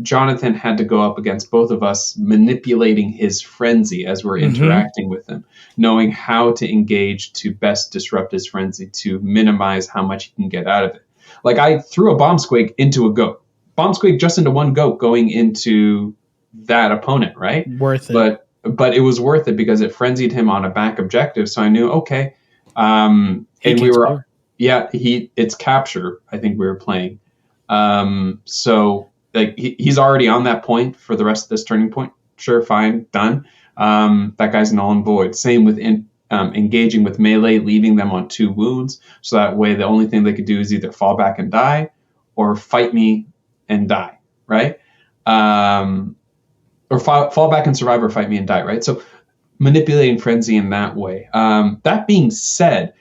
Jonathan had to go up against both of us, manipulating his frenzy as we're interacting with him, knowing how to engage to best disrupt his frenzy to minimize how much he can get out of it. Like I threw a bomb squig into a goat. Bomb squig just into one goat going into that opponent, right? Worth it. But it was worth it because it frenzied him on a back objective. So I knew, okay. And we were, it's capture, I think we were playing. So like he's already on that point for the rest of this turning point. Sure, fine, done. That guy's null and void. Same with engaging with melee, leaving them on 2 wounds. So that way the only thing they could do is either fall back and die or fight me and die, right? Or fall back and survive or fight me and die, right? So manipulating frenzy in that way. That being said,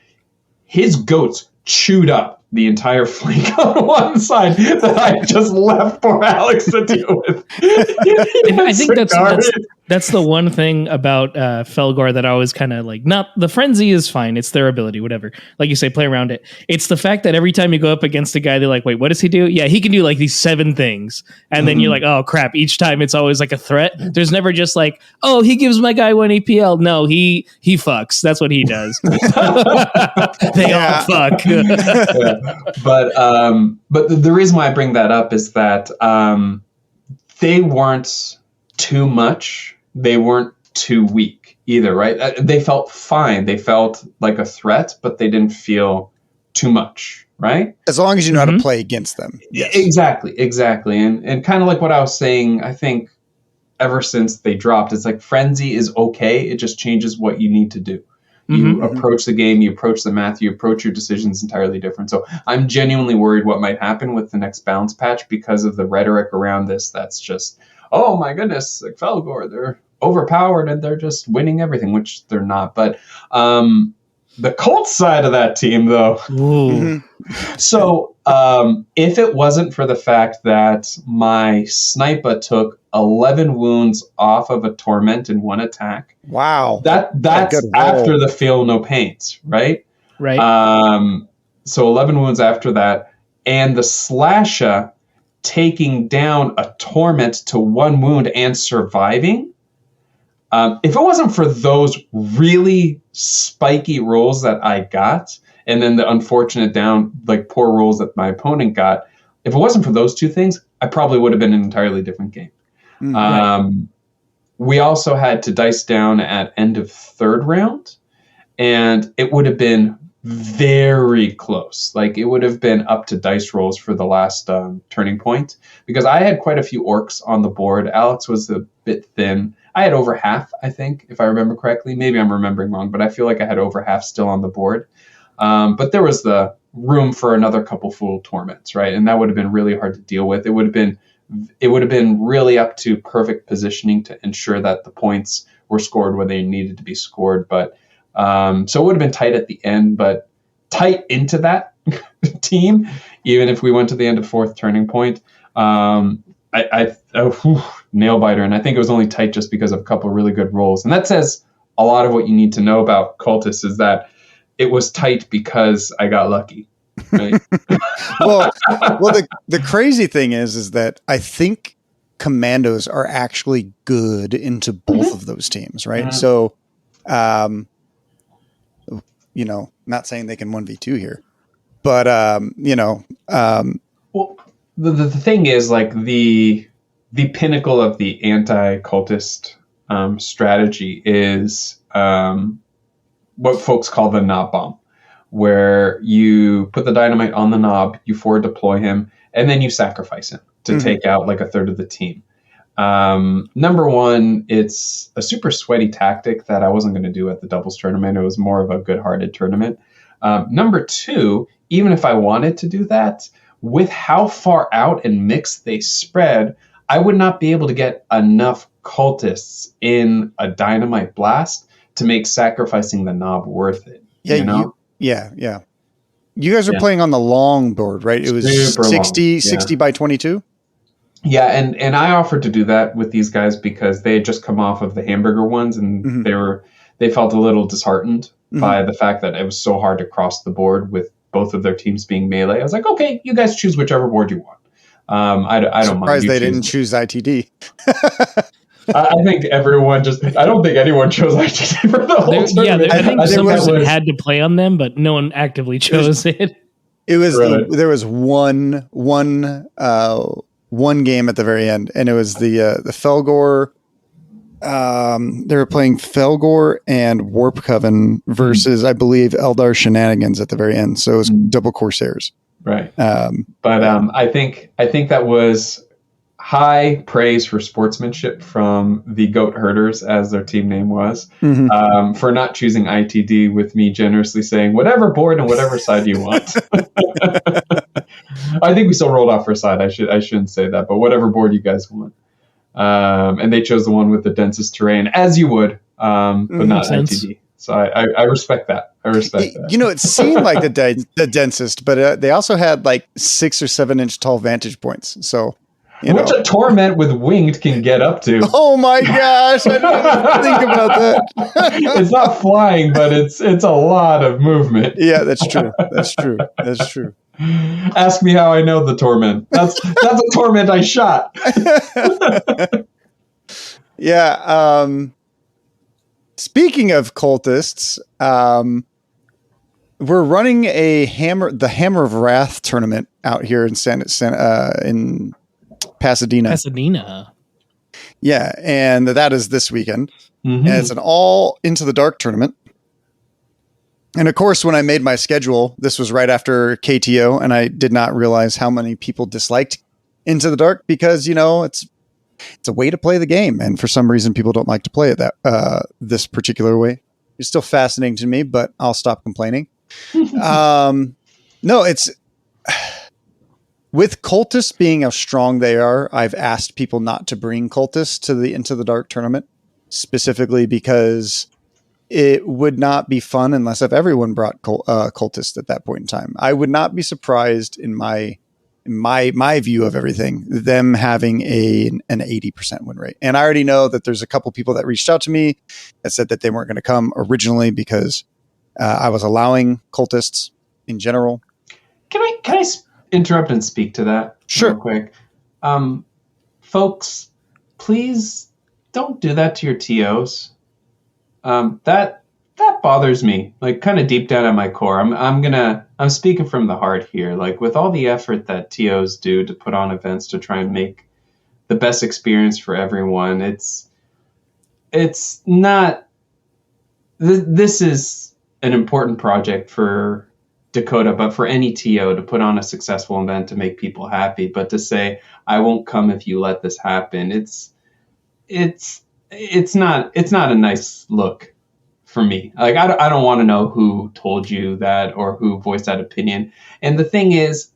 his goats chewed up the entire flank on one side that I just left for Alex to deal with. I think that's the one thing about Felgor that I always kind of like. Not the frenzy is fine; it's their ability, whatever. Like you say, play around it. It's the fact that every time you go up against a guy, they're like, "Wait, what does he do?" Yeah, he can do like these 7 things, and then you're like, "Oh crap!" Each time it's always like a threat. There's never just like, "Oh, he gives my guy 1 EPL." No, he fucks. That's what he does. They all fuck. But the reason why I bring that up is that they weren't too much. They weren't too weak either, right? They felt fine. They felt like a threat, but they didn't feel too much, right? As long as you know how to play against them. Yes. Exactly. And kind of like what I was saying, I think ever since they dropped, it's like frenzy is okay. It just changes what you need to do. You approach the game, you approach the math, you approach your decisions entirely different. So I'm genuinely worried what might happen with the next balance patch because of the rhetoric around this. That's just, oh my goodness, like Felgor, they're overpowered and they're just winning everything, which they're not. But the Colts side of that team, though. So if it wasn't for the fact that my sniper took 11 wounds off of a torment in 1 attack. Wow. That's after the feel no pains, right? Right. So 11 wounds after that. And the slasher taking down a torment to 1 wound and surviving. If it wasn't for those really spiky rolls that I got, and then the unfortunate poor rolls that my opponent got, if it wasn't for those 2 things, I probably would have been an entirely different game. we also had to dice down at end of third round, and it would have been very close. Like, it would have been up to dice rolls for the last turning point, because I had quite a few orcs on the board. Alex was a bit thin. I had over half, I think, if I remember correctly. Maybe I'm remembering wrong, but I feel like I had over half still on the board. But there was the room for another couple full torments, right? And that would have been really hard to deal with. It would have been really up to perfect positioning to ensure that the points were scored where they needed to be scored. But so it would have been tight at the end, but tight into that team, even if we went to the end of fourth turning point. Nail biter. And I think it was only tight just because of a couple of really good rolls. And that says a lot of what you need to know about Cultists, is that it was tight because I got lucky. Right? well, the crazy thing is that I think Commandos are actually good into both of those teams, right? So, not saying they can 1v2 here, but well, the thing is, like, the pinnacle of the anti-cultist strategy is what folks call the knob bomb, where you put the dynamite on the knob, you forward deploy him, and then you sacrifice him to take out like a third of the team. Number one, it's a super sweaty tactic that I wasn't going to do at the doubles tournament. It was more of a good-hearted tournament. Number two, even if I wanted to do that, with how far out and mixed they spread, I would not be able to get enough cultists in a dynamite blast to make sacrificing the knob worth it. Yeah, you know? Yeah. You guys were playing on the long board, right? It was Super 60 by 22? Yeah, and I offered to do that with these guys because they had just come off of the hamburger ones, and they felt a little disheartened by the fact that it was so hard to cross the board with both of their teams being melee. I was like, okay, you guys choose whichever board you want. I don't mind. Surprised they didn't choose ITD. I think everyone I don't think anyone chose ITD for the whole tournament. I think some person had to play on them, but no one actively chose it. It was there was one game at the very end, and it was the Felgor. They were playing Felgor and Warp Coven versus, I believe, Eldar Shenanigans at the very end. So it was double Corsairs. Right. I think that was high praise for sportsmanship from the Goat Herders, as their team name was, for not choosing ITD, with me generously saying, whatever board and whatever side you want. I think we still rolled off for a side. I shouldn't say that, but whatever board you guys want. And they chose the one with the densest terrain, as you would, but not ITD. So I respect that. That. You know, it seemed like the densest, but they also had like 6 or 7 inch tall vantage points. So, which a torment with winged can get up to. Oh my gosh! I didn't even think about that. It's not flying, but it's a lot of movement. Yeah, that's true. Ask me how I know the torment. That's a torment I shot. Yeah. Speaking of cultists, we're running the Hammer of Wrath tournament out here in in Pasadena. Yeah, and that is this weekend. And it's an all Into the Dark tournament. And of course, when I made my schedule, this was right after KTO, and I did not realize how many people disliked Into the Dark because, it's a way to play the game. And for some reason, people don't like to play it this particular way. It's still fascinating to me, but I'll stop complaining. No, it's with cultists being how strong they are. I've asked people not to bring cultists to the Into the Dark tournament, specifically because it would not be fun unless if everyone brought cultists at that point in time. I would not be surprised in my view of everything, them having an 80% win rate. And I already know that there's a couple people that reached out to me that said that they weren't going to come originally because I was allowing cultists in general. Can I interrupt and speak to that? Sure. Real quick. Folks, please don't do that to your TOs. That bothers me, like, kind of deep down at my core. I'm speaking from the heart here. Like, with all the effort that TOs do to put on events to try and make the best experience for everyone, it's not. This is an important project for Dakota, but for any TO to put on a successful event to make people happy. But to say I won't come if you let this happen, it's not a nice look for me. Like I don't want to know who told you that or who voiced that opinion. And the thing is,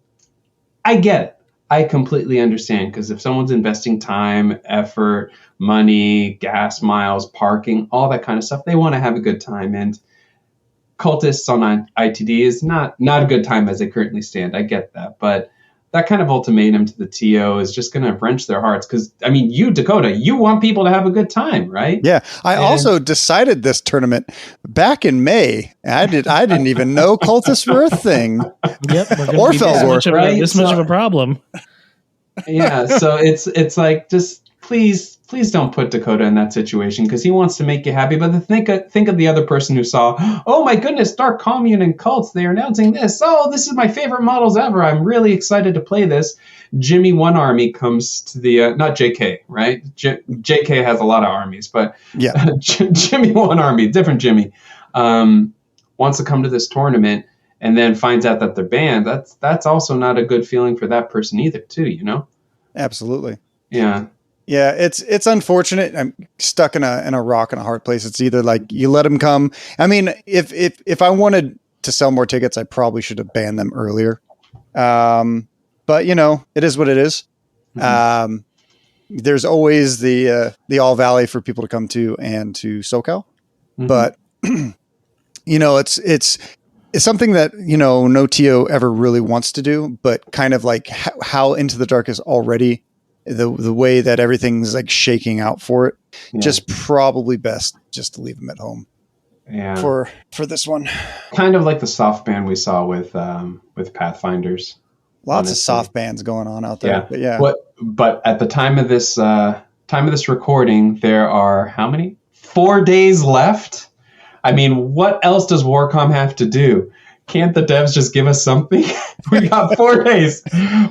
I get it. I completely understand, because if someone's investing time, effort, money, gas miles, parking, all that kind of stuff, they want to have a good time. And Cultists on ITD is not a good time as they currently stand. I get that. But that kind of ultimatum to the TO is just going to wrench their hearts. Because, I mean, you, Dakota, you want people to have a good time, right? Yeah. I also decided this tournament back in May. I didn't even know cultists were a thing. Yep. Or Felgor, right? This much of a problem. Yeah. So it's like, just please don't put Dakota in that situation, because he wants to make you happy. But think of the other person who saw, oh my goodness, Dark Commune and Cults, they're announcing this. Oh, this is my favorite models ever. I'm really excited to play this. Jimmy One Army comes to the, not JK, right? JK has a lot of armies, but yeah, Jimmy One Army, different Jimmy, wants to come to this tournament and then finds out that they're banned. That's also not a good feeling for that person either, too, you know? Absolutely. Yeah. Yeah, it's unfortunate. I'm stuck in a rock and a hard place. It's either like you let them come. I mean, if I wanted to sell more tickets, I probably should have banned them earlier. But you know, it is what it is. Mm-hmm. There's always the All Valley for people to come to and to SoCal. Mm-hmm. But you know, it's something that, you know, no TO ever really wants to do, but kind of like how Into the Dark is already the way that everything's like shaking out for it, just probably best just to leave them at home. Yeah. For this one, kind of like the soft ban we saw with Pathfinders. Lots honestly. Of soft bans going on out there. Yeah. But at the time of this recording, there are how many? 4 days left. I mean, what else does Warcom have to do? Can't the devs just give us something? We got 4 days.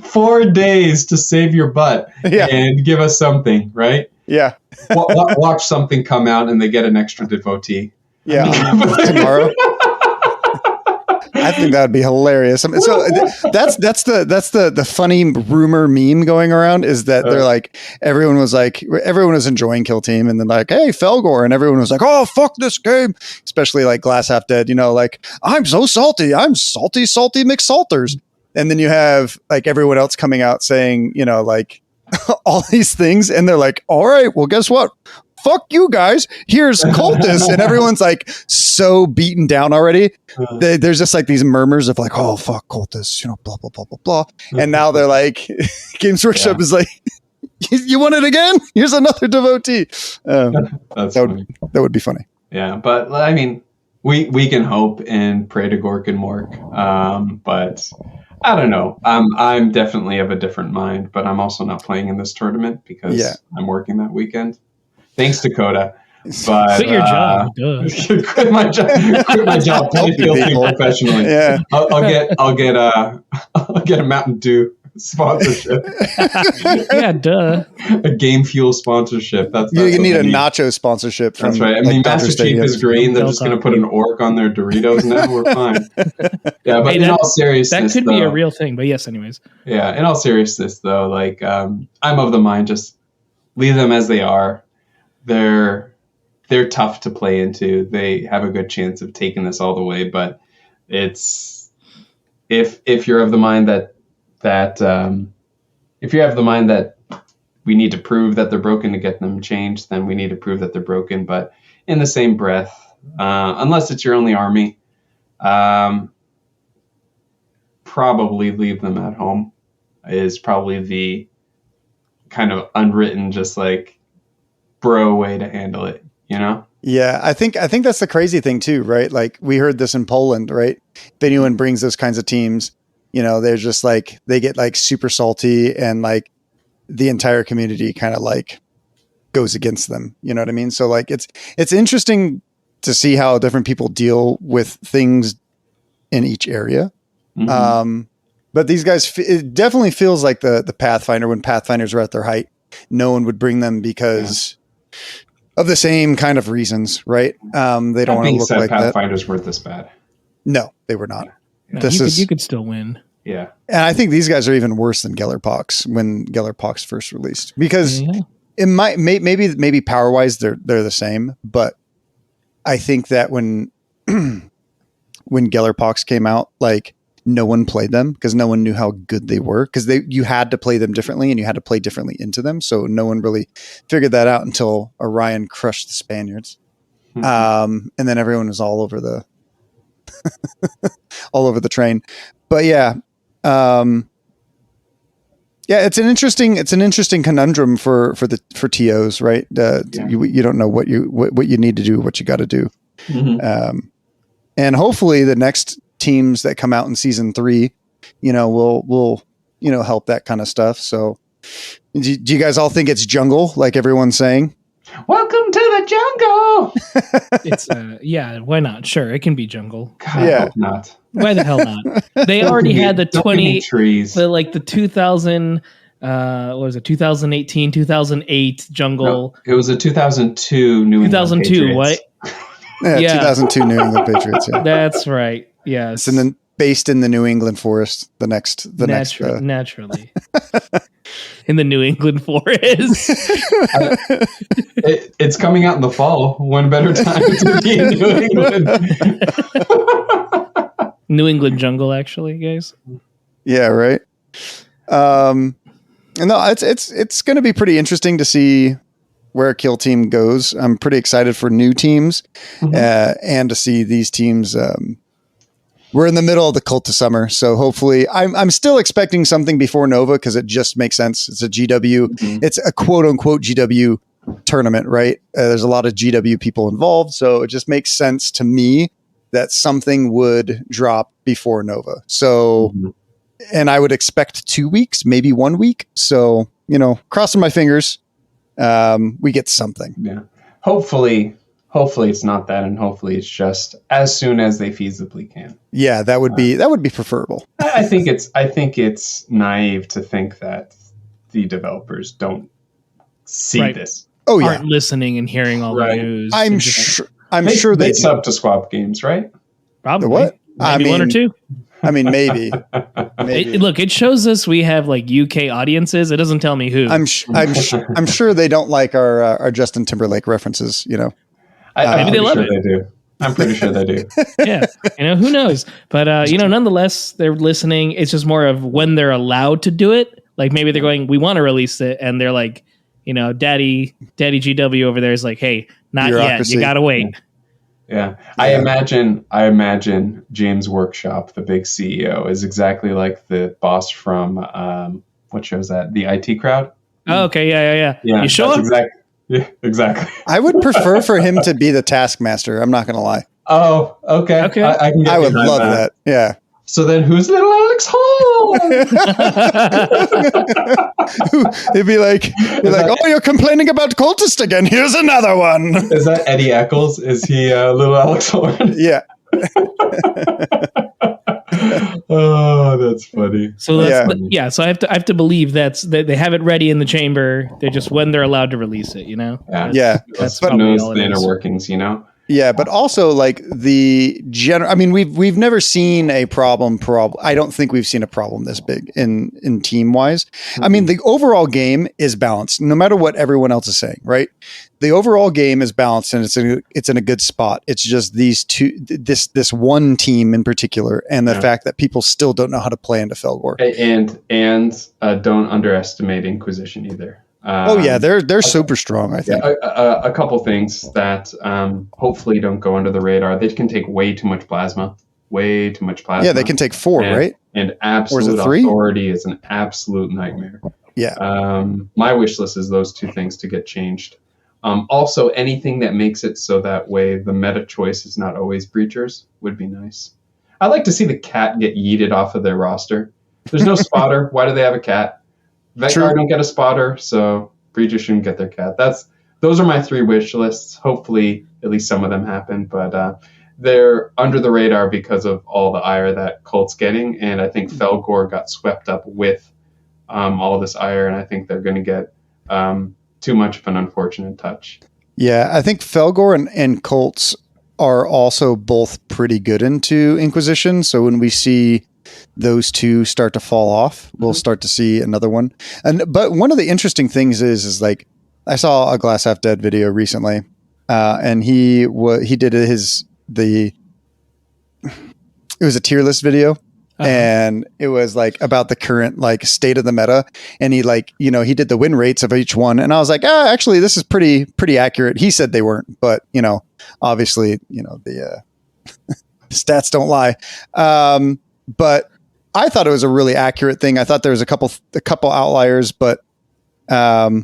4 days to save your butt and give us something, right? Yeah. Watch something come out and they get an extra devotee. Yeah. Tomorrow. I think that would be hilarious. I mean, so that's the funny rumor meme going around, is that they're like, everyone was enjoying Kill Team, and then like, hey, Felgor, and everyone was like, oh, fuck this game, especially like Glass Half Dead, you know, like, I'm so salty, I'm salty McSalters. And then you have like everyone else coming out saying, you know, like all these things, and they're like, all right, well, guess what? Fuck you guys. Here's Cultists. And everyone's like so beaten down already. There's just like these murmurs of like, oh, fuck Cultists, you know, blah, blah, blah, blah, blah. And now they're like, Games Workshop is like, you want it again? Here's another devotee. That would be funny. Yeah. But I mean, we can hope and pray to Gork and Mork. But I don't know. I'm definitely of a different mind, but I'm also not playing in this tournament because I'm working that weekend. Thanks, Dakota. But, quit your job. Quit my job. Play Kill Team professionally. Yeah. I'll get a Mountain Dew sponsorship. Yeah, duh. A Game Fuel sponsorship. That's you need a nacho sponsorship. That's right. I mean, Master Chief is green. They're just going to put an orc on their Doritos now. We're fine. Yeah, but in all seriousness, that could be a real thing. But yes, anyways. Yeah, in all seriousness, though, like I'm of the mind, just leave them as they are. They're tough to play into. They have a good chance of taking this all the way, but it's if you're of the mind that if you have the mind that we need to prove that they're broken to get them changed, then we need to prove that they're broken. But in the same breath, unless it's your only army, probably leave them at home is probably the kind of unwritten, just like bro way to handle it, you know? Yeah, I think that's the crazy thing too, right? Like we heard this in Poland, right? If anyone brings those kinds of teams, you know, they're just like, they get like super salty, and like the entire community kind of like goes against them. You know what I mean? So like, it's interesting to see how different people deal with things in each area. Mm-hmm. But these guys, it definitely feels like the Pathfinder, when Pathfinders were at their height, no one would bring them because of the same kind of reasons, right? They don't That want to being look said, like that. Pathfinders weren't this bad. No, they were not. Yeah. You could still win. Yeah. And I think these guys are even worse than Gellerpox when Gellerpox first released, because Yeah. it might maybe power wise they're the same, but I think that when Gellerpox came out, like no one played them because no one knew how good they were, because you had to play them differently and you had to play differently into them. So no one really figured that out until Orion crushed the Spaniards. And then everyone was all over the train. But yeah. It's an interesting conundrum for TOs, right? You don't know what you need to do, what you got to do. Mm-hmm. And hopefully the next teams that come out in season 3, will help that kind of stuff. So do you guys all think it's jungle, like everyone's saying? Welcome to the jungle. It's why not? Sure, it can be jungle. God, I hope not. Why the hell not? They already had the Don't give me trees. the 2000 what was it, 2018, 2008 jungle. No, it was a 2002 New England 2002, Patriots. what? Yeah, 2002 New England Patriots. Yeah. That's right. Yes. And then based in the New England forest, naturally. In the New England forest. It's coming out in the fall. One better time to be in New England. New England jungle, actually, guys. Yeah, right. No, it's going to be pretty interesting to see where Kill Team goes. I'm pretty excited for new teams, and to see these teams. We're in the middle of the Cultist summer, so hopefully I'm still expecting something before Nova, because it just makes sense. It's a GW. It's a quote unquote GW tournament, right? There's a lot of GW people involved, so it just makes sense to me that something would drop before Nova. So, and I would expect 2 weeks, maybe 1 week. So, crossing my fingers, we get something. Yeah. Hopefully it's not that, and hopefully it's just as soon as they feasibly can. Yeah, that would be preferable. I think it's naive to think that the developers don't see this. Oh yeah, aren't listening and hearing all the news. I'm sure they sub to Swap Games, right? Probably. The what? Maybe one or two. I mean, maybe. Look, it shows us we have like UK audiences. It doesn't tell me who. I'm sure they don't like our Justin Timberlake references. Maybe they love it. They do. I'm pretty sure they do. Yeah, who knows? But nonetheless, they're listening. It's just more of when they're allowed to do it. Like maybe they're going, we want to release it, and they're like, Daddy GW over there is like, hey, not bureaucracy. yet. You gotta wait. Yeah. I imagine James Workshop, the big CEO, is exactly like the boss from what show is that? The IT Crowd. Oh, okay, yeah. You sure? Yeah, exactly. I would prefer for him to be the Taskmaster. I'm not going to lie. Oh, okay. I would love that. Yeah. So then who's little Alex Hall? It'd be like, oh, you're complaining about Cultist again. Here's another one. Is that Eddie Eccles? Is he little Alex Horn? Yeah. Oh, that's funny. So so I have to believe that they have it ready in the chamber. They're just when they're allowed to release it, That's what knows the inner workings, Yeah, but also like the general. I mean, we've never seen a problem. I don't think we've seen a problem this big in team wise. I mean, the overall game is balanced, no matter what everyone else is saying. Right? The overall game is balanced, and it's in a good spot. It's just these two, this one team in particular, and the fact that people still don't know how to play into Felgor. And don't underestimate Inquisition either. They're super strong, I think. A couple things that hopefully don't go under the radar. They can take way too much plasma. Yeah, they can take 4, right? And absolute authority is an absolute nightmare. Yeah. My wish list is those two things to get changed. Also, anything that makes it so that way the meta choice is not always breachers would be nice. I'd like to see the cat get yeeted off of their roster. There's no spotter. Why do they have a cat? Vecgar don't get a spotter, so breachers shouldn't get their cat. Those are my 3 wish lists. Hopefully, at least some of them happen, but they're under the radar because of all the ire that Cult's getting, and I think Felgor got swept up with all this ire, and I think they're going to get too much of an unfortunate touch. Yeah, I think Felgor and Cults are also both pretty good into Inquisition. So when we see those two start to fall off, we'll start to see another one. But one of the interesting things is like I saw a Glass Half Dead video recently, and he did it was a tier list video. And it was like about the current like state of the meta. And he like, he did the win rates of each one. And I was like, actually, this is pretty accurate. He said they weren't, but obviously, the stats don't lie. But I thought it was a really accurate thing. I thought there was a couple outliers, but I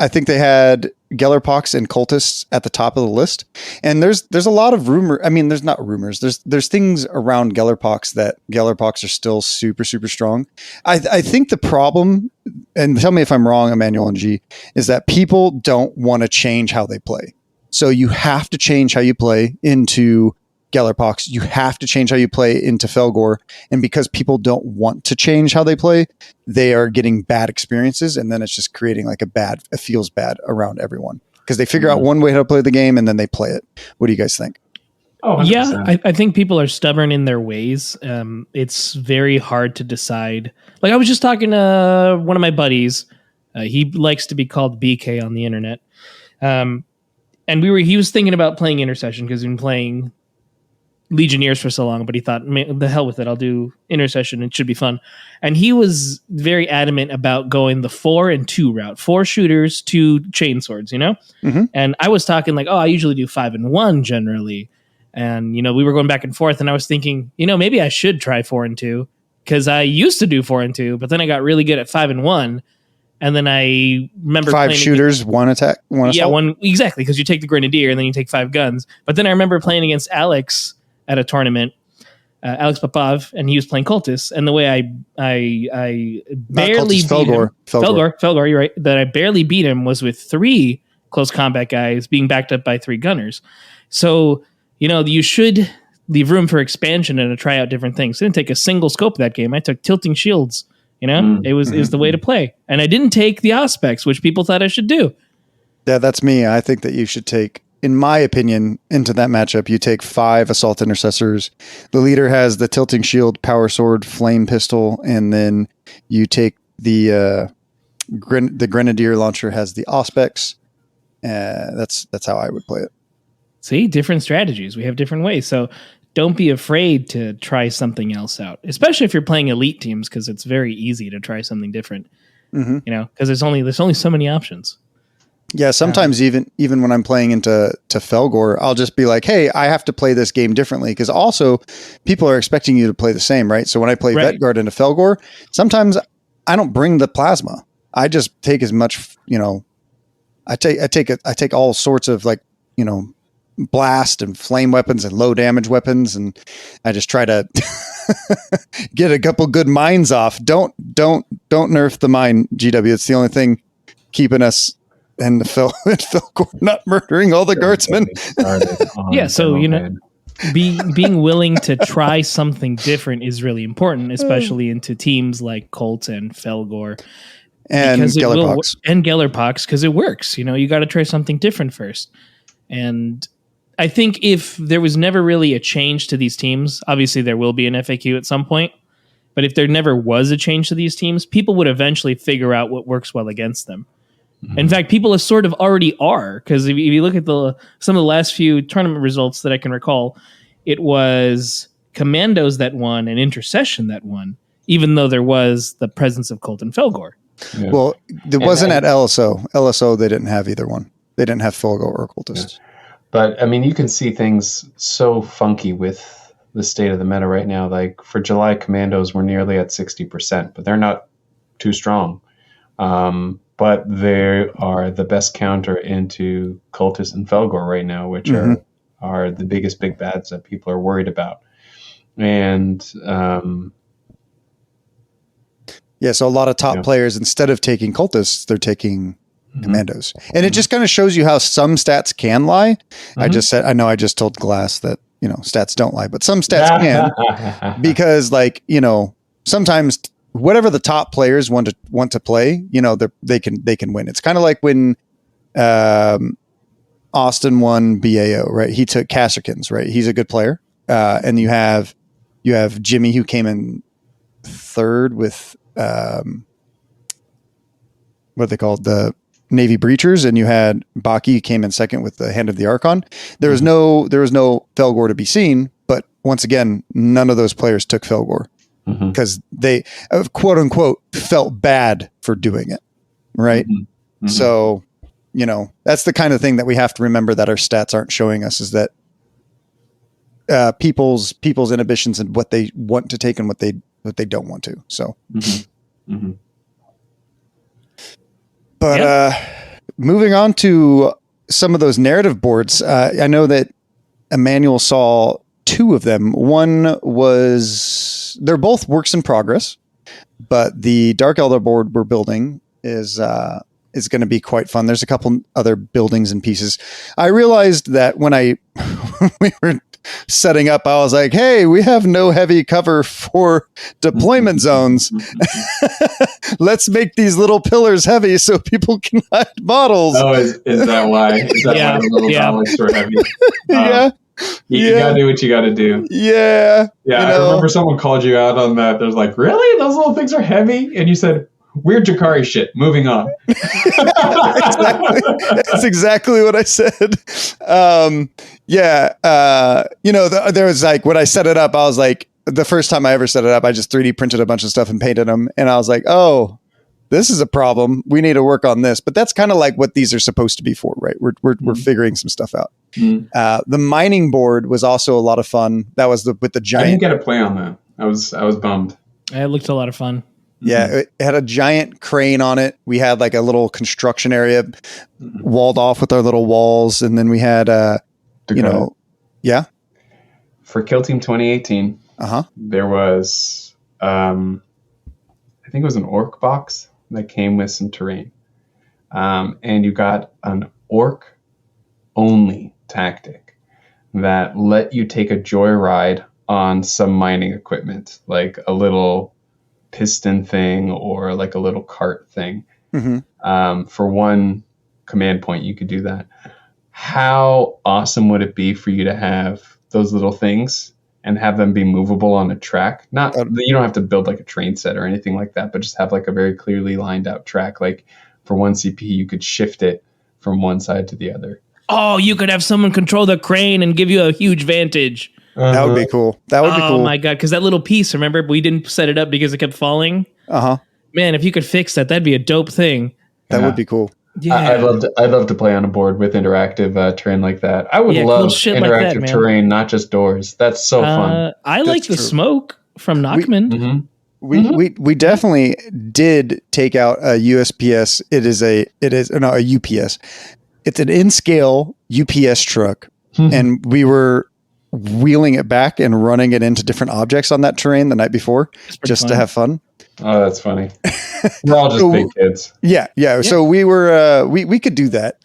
think they had Gellerpox and Cultists at the top of the list. And there's a lot of rumor. I mean, there's not rumors. There's things around Gellerpox that Gellerpox are still super, super strong. I think the problem, and tell me if I'm wrong, Emmanuel and G, is that people don't want to change how they play. So you have to change how you play into Gellerpox. You have to change how you play into Felgor. And because people don't want to change how they play, they are getting bad experiences. And then it's just creating like it feels bad around everyone because they figure out one way to play the game and then they play it. What do you guys think? Oh, 100%. Yeah, I think people are stubborn in their ways. It's very hard to decide. Like I was just talking to one of my buddies. He likes to be called BK on the internet. And he was thinking about playing Intercession because he's been playing Legionnaires for so long, but he thought, the hell with it, I'll do Intercession, it should be fun. And he was very adamant about going the 4 and 2 route, 4 shooters, 2 chainswords, And I was talking like, I usually do 5 and 1 generally. And, we were going back and forth and I was thinking, maybe I should try 4 and 2 because I used to do 4 and 2, but then I got really good at 5 and 1. And then I remember 5 shooters, 1 attack, 1 assault. Yeah, 1 exactly, because you take the Grenadier and then you take 5 guns. But then I remember playing against Alex at a tournament, Alex Popov, and he was playing Cultists. And the way I barely beat him, Felgor, you're right, that I barely beat him was with 3 close combat guys being backed up by 3 gunners. So, you should leave room for expansion and to try out different things. I didn't take a single scope that game. I took tilting shields. It was the way to play. And I didn't take the Auspex, which people thought I should do. Yeah, that's me. I think that you should take, in my opinion, into that matchup, you take 5 assault intercessors. The leader has the tilting shield, power sword, flame pistol, and then you take the grenadier launcher has the Auspex. That's how I would play it. See, different strategies. We have different ways. So don't be afraid to try something else out, especially if you're playing elite teams, because it's very easy to try something different. Because there's only so many options. Yeah, sometimes even when I'm playing into Felgor, I'll just be like, hey, I have to play this game differently because also people are expecting you to play the same, right? So when I play Vetguard into Felgor, sometimes I don't bring the plasma. I just take as much, I take all sorts of like, blast and flame weapons and low damage weapons, and I just try to get a couple good mines off. Don't nerf the mine, GW. It's the only thing keeping us and the Felgor not murdering all the guardsmen. Yeah, so being willing to try something different is really important, especially into teams like Colt and Felgor and Gellerpox, because it works. You got to try something different first. And I think if there was never really a change to these teams, obviously there will be an FAQ at some point, but if there never was a change to these teams, people would eventually figure out what works well against them. In fact, people sort of already are, because if you look at some of the last few tournament results that I can recall, it was Commandos that won and Intercession that won, even though there was the presence of Colt and Felgor. Yeah. Well, it wasn't at LSO. LSO, they didn't have either one. They didn't have Felgor or Cultist. Yeah. But, I mean, you can see things so funky with the state of the meta right now. Like, for July, Commandos were nearly at 60%, but they're not too strong. But they are the best counter into Cultists and Felgor right now, which are the biggest big bads that people are worried about. And so a lot of top players, instead of taking Cultists, they're taking Commandos. And it just kind of shows you how some stats can lie. I just told Glass that, stats don't lie, but some stats can, because sometimes whatever the top players want to play, they can win. It's kind of like when Austin won BAO, right? He took Kasserkins, right? He's a good player. And you have Jimmy, who came in third with what they called the Navy Breachers, and you had Baki, who came in second with the Hand of the Archon. There was no Felgor to be seen, but once again, none of those players took Felgor because they quote unquote felt bad for doing it, right? So, that's the kind of thing that we have to remember, that our stats aren't showing us, is that people's inhibitions and what they want to take and what they don't want to. So, but moving on to some of those narrative boards, I know that Emmanuel saw two of them. One was, they're both works in progress, but the Dark Elder board we're building is going to be quite fun. There's a couple other buildings and pieces. I realized that when we were setting up, I was like, hey, we have no heavy cover for deployment zones. Let's make these little pillars heavy so people can hide models. Oh, is that why? Is that why the little dollars were heavy? You gotta do what you gotta do. Yeah. I remember someone called you out on that. There's like, really? Those little things are heavy? And you said, weird Jakari shit. Moving on. Exactly. That's exactly what I said. There was like, when I set it up, I was like, the first time I ever set it up, I just 3D printed a bunch of stuff and painted them. And I was like, oh, this is a problem. We need to work on this. But that's kind of like what these are supposed to be for, right? We're figuring some stuff out. The mining board was also a lot of fun. That was with the giant. I didn't get a play on that. I was bummed. It looked a lot of fun. Yeah, it had a giant crane on it. We had like a little construction area walled off with our little walls. And then we had, For Kill Team 2018, there was, I think it was an orc box that came with some terrain. And you got an orc only tactic that let you take a joyride on some mining equipment, like a little piston thing or like a little cart thing. For one command point, you could do that. How awesome would it be for you to have those little things and have them be movable on a track? Not you don't have to build like a train set or anything like that, but just have like a very clearly lined out track. Like for one CP, you could shift it from one side to the other. Oh, you could have someone control the crane and give you a huge vantage. That would be cool. That would be cool. Oh my God. Because that little piece, remember, we didn't set it up because it kept falling. Man, if you could fix that, that'd be a dope thing. That would be cool. Yeah. I'd love to play on a board with interactive terrain like that. I would love cool interactive like that, terrain, not just doors. That's so fun. I like the smoke from Nachman. We definitely did take out a USPS. It is a UPS. It's an in-scale UPS truck, and we were wheeling it back and running it into different objects on that terrain the night before just to have fun. Oh, that's funny. We're all just big kids. Yeah. So we were, we could do that.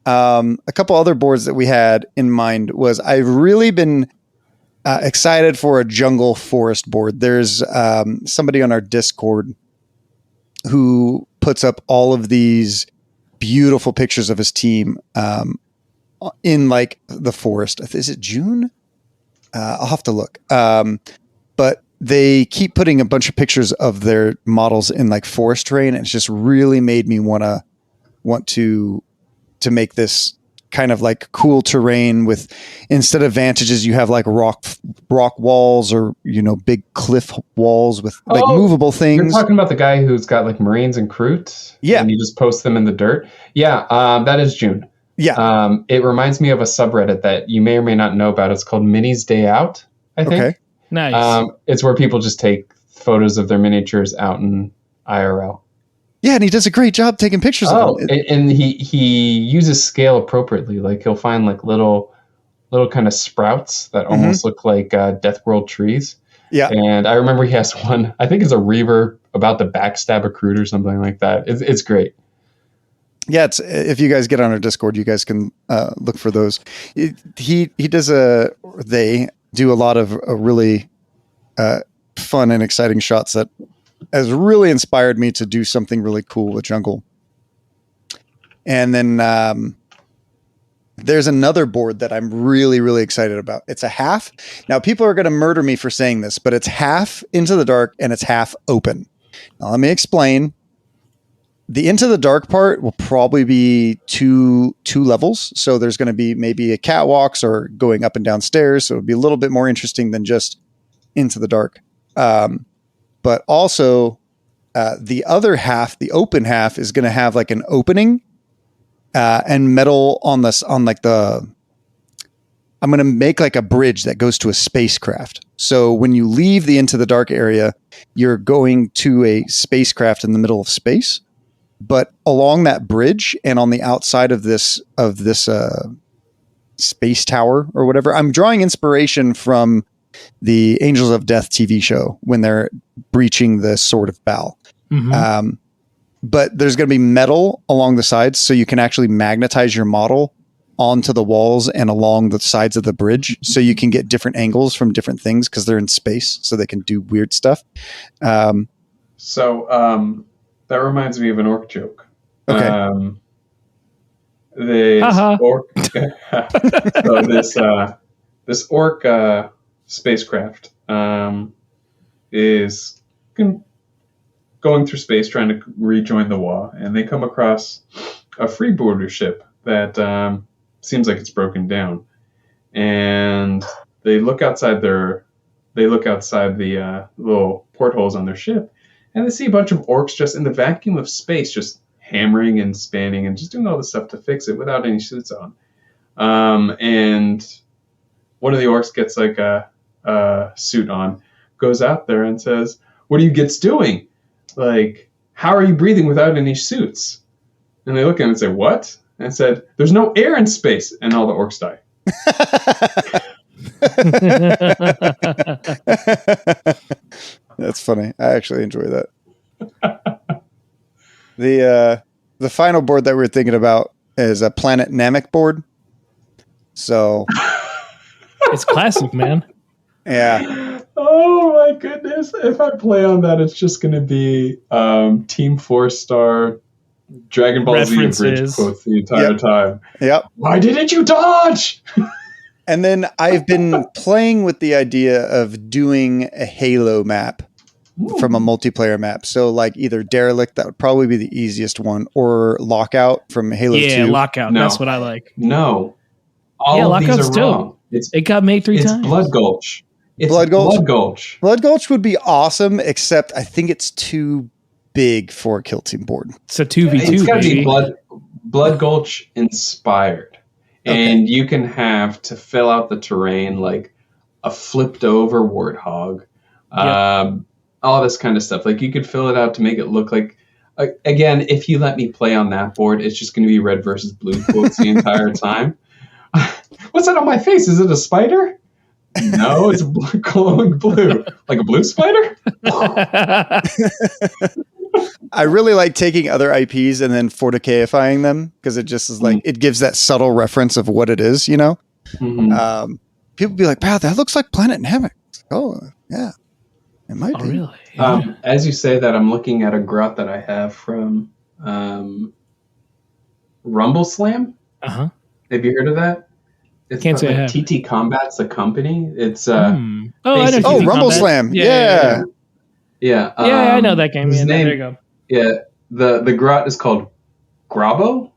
A couple other boards that we had in mind was I've really been excited for a jungle forest board. There's somebody on our Discord who puts up all of these beautiful pictures of his team in like the forest. Is it June? I'll have to look. But they keep putting a bunch of pictures of their models in like forest terrain. And it's just really made me want to make this kind of like cool terrain with, instead of vantages, you have like rock walls or, big cliff walls with like movable things. You're talking about the guy who's got like Marines and Crutes? Yeah. And you just post them in the dirt? Yeah. That is June. Yeah. It reminds me of a subreddit that you may or may not know about. It's called Minis Day Out, I think. Okay. Nice. It's where people just take photos of their miniatures out in IRL. Yeah, and he does a great job taking pictures of them. And he uses scale appropriately. Like he'll find like little kind of sprouts that almost look like Death World trees. Yeah. And I remember he has one, I think it's a Reaver about to backstab a Crute or something like that. It's great. Yeah, if you guys get on our Discord, you guys can look for those. They do a lot of really fun and exciting shots that has really inspired me to do something really cool with jungle. And then there's another board that I'm really, really excited about. It's a half. Now, people are going to murder me for saying this, but it's half Into the Dark and it's half open. Now, let me explain. The Into the Dark part will probably be two levels. So there's going to be maybe a catwalks or going up and down stairs. So it'll be a little bit more interesting than just Into the Dark. But also the other half, the open half, is going to have like an opening and metal on this, on like I'm going to make like a bridge that goes to a spacecraft. So when you leave the Into the Dark area, you're going to a spacecraft in the middle of space. But along that bridge and on the outside of this space tower or whatever, I'm drawing inspiration from the Angels of Death TV show when they're breaching the Sword of Baal. Mm-hmm. But there's going to be metal along the sides, so you can actually magnetize your model onto the walls and along the sides of the bridge, so you can get different angles from different things because they're in space, so they can do weird stuff. That reminds me of an orc joke. Okay. This orc, this orc spacecraft is going through space trying to rejoin the Wa, and they come across a freeboarder ship that seems like it's broken down. And they look outside the little portholes on their ship, and they see a bunch of orcs just in the vacuum of space, just hammering and spanning and just doing all this stuff to fix it without any suits on. And one of the orcs gets like a suit on, goes out there and says, "What are you gits doing? Like, how are you breathing without any suits?" And they look at him and say, "What?" And said, "There's no air in space." And all the orcs die. That's funny. I actually enjoy that. The final board that we're thinking about is a Planet Namek board. So It's classic, man. yeah. Oh my goodness. If I play on that, it's just going to be Team 4-star Dragon Ball Z References. bridge quotes the entire time. Yep. Why didn't you dodge? And then I've been playing with the idea of doing a Halo map from a multiplayer map. So like either Derelict, that would probably be the easiest one, or Lockout from Halo 2. Yeah, Lockout. No. That's what I like. No. All of these Lockout's are dope. wrong. It got made 3 times. It's Blood Gulch. It's Blood Gulch? Blood Gulch. Blood Gulch would be awesome, except I think it's too big for a kill team board. It's a 2v2, It's got to baby. be Blood Gulch inspired. Okay. And you can have, to fill out the terrain, like a flipped over warthog, all this kind of stuff. Like you could fill it out to make it look like, again, if you let me play on that board, it's just going to be red versus blue quotes the entire time. What's that on my face? Is it a spider? No, it's glowing blue. Like a blue spider? I really like taking other IPs and then 40Kifying them, because it just is like, it gives that subtle reference of what it is, you know? Mm-hmm. People be like, wow, that looks like Planet Namek. Oh, yeah. It might Oh, be. really? Yeah. As you say that, I'm looking at a grot that I have from Rumble Slam. Uh-huh. Have you heard of that? It's Can't say I like have. TT Combat's the company. It's Oh, I know basically- Oh, TT Rumble Combat. Slam. Yeah. Yeah. yeah. Yeah, I know that game. his Yeah, name- there you go. Yeah, the grot is called Grabo,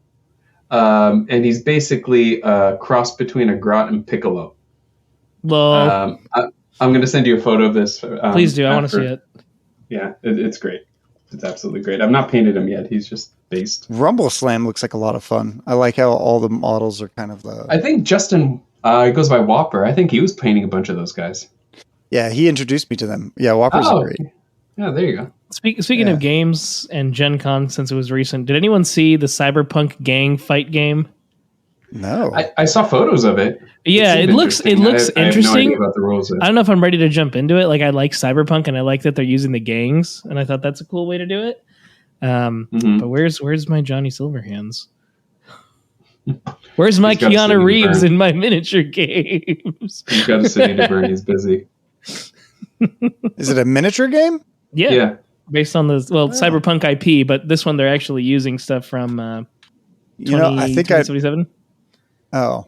and he's basically a cross between a grot and Piccolo. Well, I'm going to send you a photo of this. please do. I want to after. see it. Yeah, it's great. It's absolutely great. I've not painted him yet. He's just based. Rumble Slam looks like a lot of fun. I like how all the models are kind of the... I think Justin, he goes by Whopper. I think he was painting a bunch of those guys. Yeah, he introduced me to them. Yeah, Whoppers are great. Yeah, there you go. Speaking of games and Gen Con, since it was recent, did anyone see the Cyberpunk gang fight game? No. I saw photos of it. Yeah, it seemed looks interesting. I have no interesting. idea about the rules. I don't know if I'm ready to jump into it. Like, I like Cyberpunk and I like that they're using the gangs, and I thought that's a cool way to do it. But where's my Johnny Silverhands? Where's my He's got a city Keanu to Reeves burn. in my miniature games? He's got a city to burn. He's busy. Is it a miniature game? Yeah. Based on the Cyberpunk IP, but this one they're actually using stuff from You know, I think I'd 2077. oh.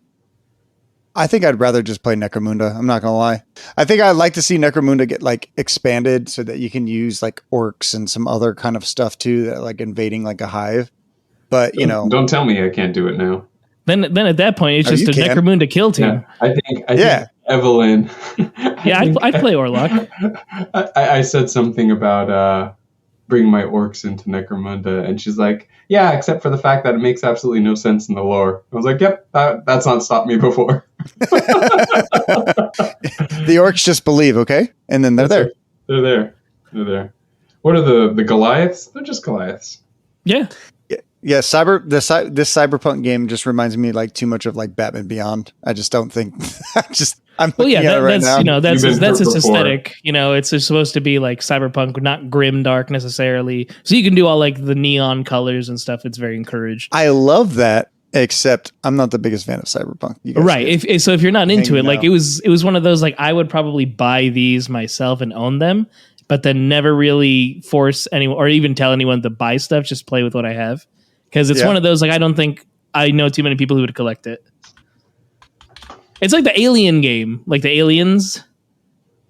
I think I'd rather just play Necromunda. I'm not gonna lie. I think I'd like to see Necromunda get like expanded so that you can use like orcs and some other kind of stuff too, that like invading like a hive. But you know, Don't tell me I can't do it now. Then at that point, it's Oh, just you a can. Necromunda kill team. Yeah, I think Evelyn. I'd play Orlok. I said something about bring my orcs into Necromunda, and she's like, "Yeah, except for the fact that it makes absolutely no sense in the lore." I was like, "Yep, that's not stopped me before." The orcs just believe, okay, and then they're there. They're there. They're there. What are the Goliaths? They're just Goliaths. Yeah. Yeah, this cyberpunk game just reminds me like too much of like Batman Beyond. I just don't think. I'm Well, yeah, looking at it right now. that's You've been its hurt before. aesthetic. It's supposed to be like cyberpunk, not grim dark necessarily. So you can do all like the neon colors and stuff. It's very encouraged. I love that, except I'm not the biggest fan of cyberpunk. You guys Right. get- If you're not into it, hanging like out. it was one of those like I would probably buy these myself and own them, but then never really force anyone or even tell anyone to buy stuff. Just play with what I have because it's Yeah. one of those like I don't think I know too many people who would collect it. It's like the Alien game, like the Aliens,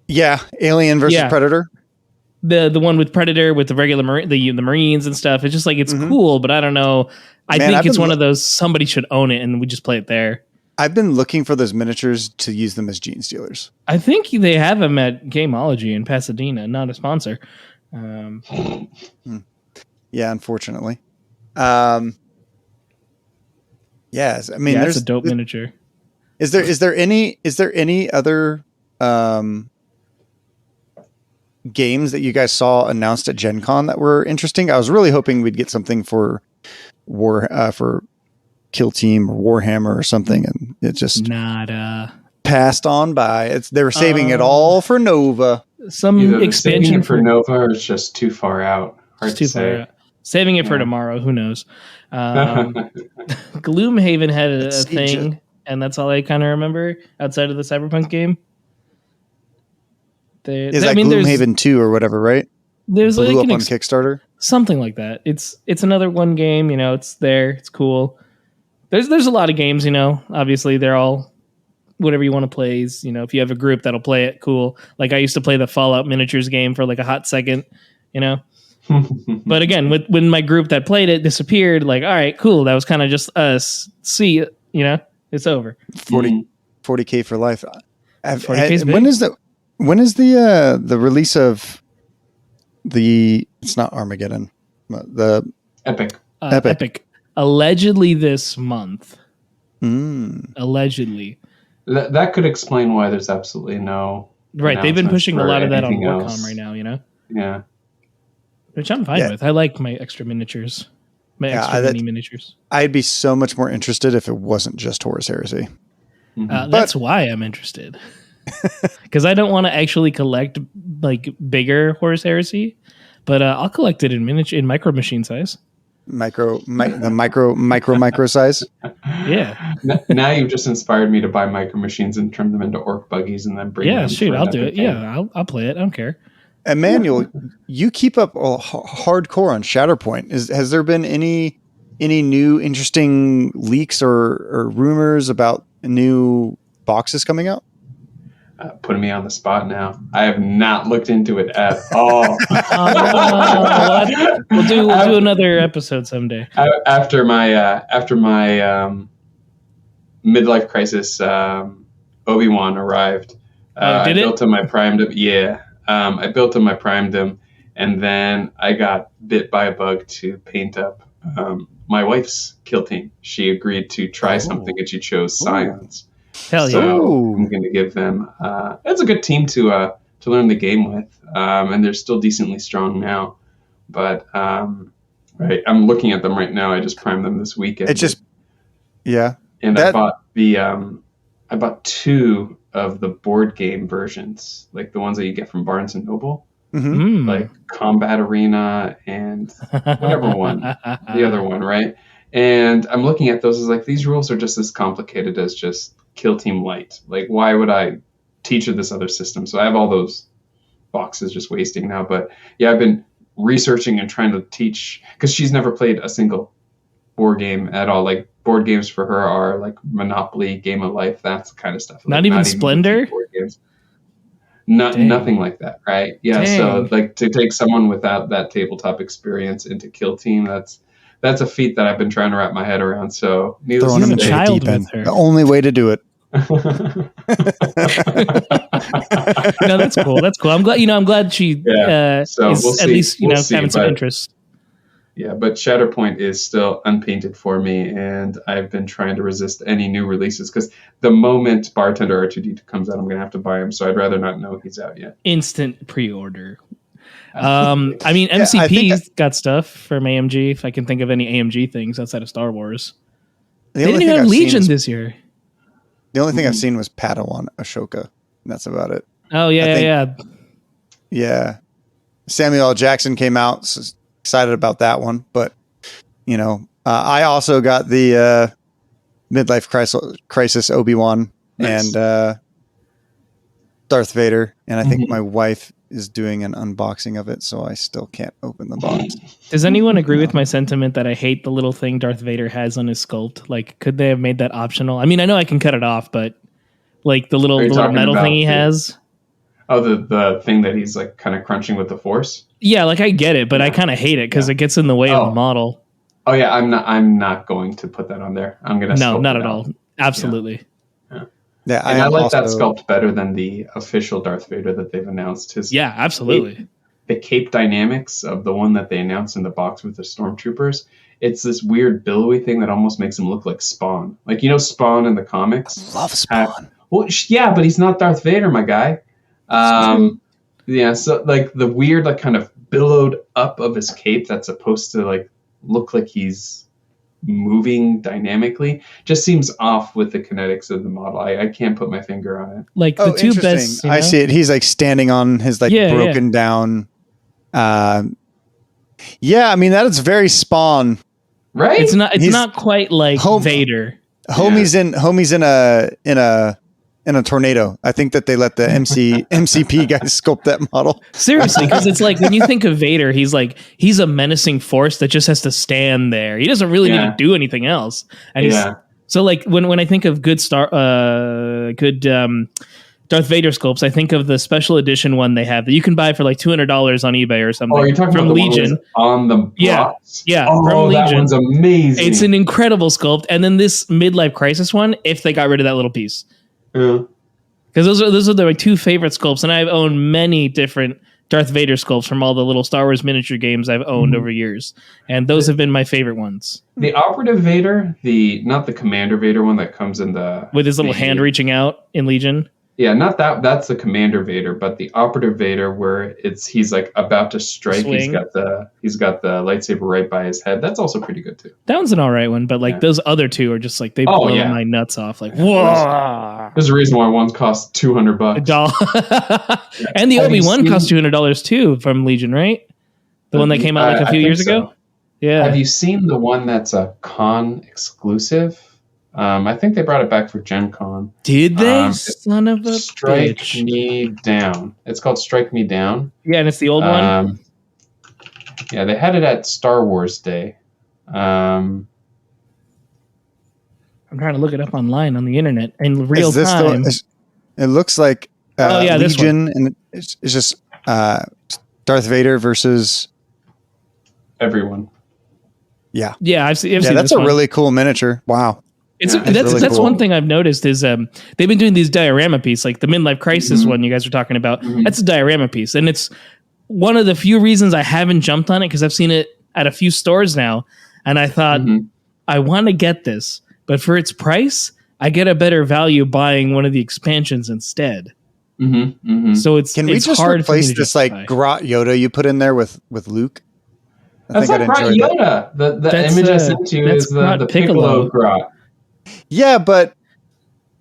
Yeah, Alien versus Yeah. Predator. the one with Predator with the regular the Marines and stuff. It's just like it's Mhm. cool, but I don't know. I Man, think I've it's been one of those somebody should own it and we just play it there. I've been looking for those miniatures to use them as gene stealers. I think they have them at Gameology in Pasadena, not a sponsor. Yeah, unfortunately. Yes, I mean, Yeah, there's it's a dope miniature. Is there any other games that you guys saw announced at Gen Con that were interesting? I was really hoping we'd get something for for Kill Team or Warhammer or something, and it just Not passed on by. They were saving it all for Nova. some Either they're saving expansion it for Nova or it's just too far out. Hard It's too to say. far out. Saving it for Yeah. tomorrow. Who knows? Gloomhaven had a It's thing, and that's all I kind of remember outside of the Cyberpunk game. Is that Gloomhaven 2 or whatever, right? There's Blew like up an on Kickstarter. something like that. It's another one game. It's there. It's cool. There's a lot of games. Obviously they're all whatever you want to play. If you have a group that'll play it, cool. Like I used to play the Fallout miniatures game for like a hot second. But again, when my group that played it disappeared, like, all right, cool. That was kind of just us. See, it's over. 40K for life. 40K is when big. is the release of it's not Armageddon, the Epic. Epic. Allegedly this month. Mm. Allegedly. That could explain why there's absolutely no. Right. They've been announcements pushing a for lot of that on anything Warcom else. right now, Yeah. which I'm fine Yeah. with. I like my extra miniatures, Yeah, extra that- mini miniatures. I'd be so much more interested if it wasn't just Horus Heresy. Mhm. That's why I'm interested. Because I don't want to actually collect like bigger Horus Heresy, but I'll collect it in micro machine size. Micro size. Yeah, Now you've just inspired me to buy micro machines and turn them into orc buggies and then bring yeah, them. shoot, for I'll an do epic it. game. Yeah, I'll play it. I don't care. Emmanuel, you keep up hardcore on Shatterpoint. Has there been any new interesting leaks or rumors about new boxes coming out? Putting me on the spot now. I have not looked into it at all. We'll do another episode someday. After my midlife crisis, Obi-Wan arrived. I built him, I primed him. Yeah, I built him, I primed him, and then I got bit by a bug to paint up my wife's kill team. She agreed to try something, and she chose Scions. Hell So yeah. I'm going to give them. It's a good team to learn the game with, and they're still decently strong now. But right, I'm looking at them right now. I just primed them this weekend. And I bought two of the board game versions, like the ones that you get from Barnes and Noble, Mm. like Combat Arena and whatever one, the other one, right? And I'm looking at those as like, these rules are just as complicated as just Kill Team Light. Like, why would I teach her this other system? So I have all those boxes just wasting now. But yeah, I've been researching and trying to teach, because she's never played a single board game at all. Like board games for her are like Monopoly, Game of Life, that's the kind of stuff. Not Like, even Splendor? board games. Nothing like that, right? Yeah. Dang. So like to take someone without that tabletop experience into Kill Team, that's a feat that I've been trying to wrap my head around. So needless Throwing to him into say, the child deep end. with her. The only way to do it. No, that's cool. That's cool. I'm glad she Yeah. So is we'll at see. least We'll see, having some but- interest. Yeah, but Shatterpoint is still unpainted for me, and I've been trying to resist any new releases because the moment Bartender R2D2 comes out, I'm going to have to buy him. So I'd rather not know he's out yet. Instant pre-order. Absolutely. I mean, Yeah, I MCP's think got stuff from AMG. If I can think of any AMG things outside of Star Wars, The they only didn't thing even have I've seen Legion is- this year. The only thing I've seen was Padawan Ashoka. And that's about it. Oh yeah, I think- yeah. Yeah. Samuel L. Jackson came out. So excited about that one. But, I also got the Midlife Crisis Obi-Wan Nice. and Darth Vader. And I think my wife is doing an unboxing of it, so I still can't open the box. Does anyone agree with my sentiment that I hate the little thing Darth Vader has on his sculpt? Like, could they have made that optional? I mean, I know I can cut it off, but like the Are little you talking metal about thing he the- has. Oh, the thing that he's like kind of crunching with the Force. Yeah, like I get it, but I kind of hate it because it gets in the way of the Oh. model. Oh yeah, I'm not going to put that on there. I'm gonna No, sculpt not it at out. all. Absolutely. Yeah, And I am like that also- sculpt better than the official Darth Vader that they've announced. His Yeah, absolutely. the cape dynamics of the one that they announced in the box with the stormtroopers. It's this weird billowy thing that almost makes him look like Spawn. Like Spawn in the comics. Love Spawn. Well, yeah, but he's not Darth Vader, my guy. Yeah, so like the weird, like kind of billowed up of his cape that's supposed to like look like he's moving dynamically just seems off with the kinetics of the model. I can't put my finger on it. Like the two best. I see it. He's like standing on his like Yeah, broken down. Yeah, I mean that is very Spawn. Right? It's not. It's He's- not quite like Home- Vader. Homie's in a tornado. I think that they let the MCP guys sculpt that model. Seriously, because it's like when you think of Vader, he's a menacing force that just has to stand there. He doesn't really need to do anything else. And he's, so like when I think of good Darth Vader sculpts, I think of the special edition one they have that you can buy for like $200 on eBay or something. Oh, you're talking from about the Legion. one on the box? Yeah, Oh, from that Legion. one's amazing. It's an incredible sculpt. And then this Midlife Crisis one, if they got rid of that little piece. Yeah. Because those are my two favorite sculpts, and I've owned many different Darth Vader sculpts from all the little Star Wars miniature games I've owned over years, and those have been my favorite ones. The operative Vader, not the Commander Vader one that comes in the With his little hand reaching out in Legion. Yeah, not that. That's the Commander Vader, but the operative Vader, where he's like about to strike. Swing. He's got the lightsaber right by his head. That's also pretty good too. That one's an all right one, but like those other two are just like they blow my nuts off. Like whoa! There's a reason why one costs $200. And the Have you Obi-Wan seen- cost $200 too from Legion, right? The one that came out like a few years ago. Yeah. Have you seen the one that's a con exclusive? I think they brought it back for Gen Con. Did they? Son of a Strike bitch. Me Down. It's called Strike Me Down. Yeah, and it's the old one. Yeah, they had it at Star Wars Day. I'm trying to look it up online on the internet in real Is this time. It looks like this Legion, and it's just Darth Vader versus. Everyone. Yeah, Yeah, I've seen that's this a one. really cool miniature. Wow. It's Yeah, that's really that's cool. one thing I've noticed is they've been doing these diorama pieces, like the Midlife Crisis one you guys were talking about. That's a diorama piece, and it's one of the few reasons I haven't jumped on it because I've seen it at a few stores now, and I thought I want to get this, but for its price, I get a better value buying one of the expansions instead. So it's Can we just hard for me replace to this like justify. Grot Yoda you put in there with Luke? That's not Grot Yoda. The That's, image I sent you that's is Grot the Piccolo Grot. Yeah, but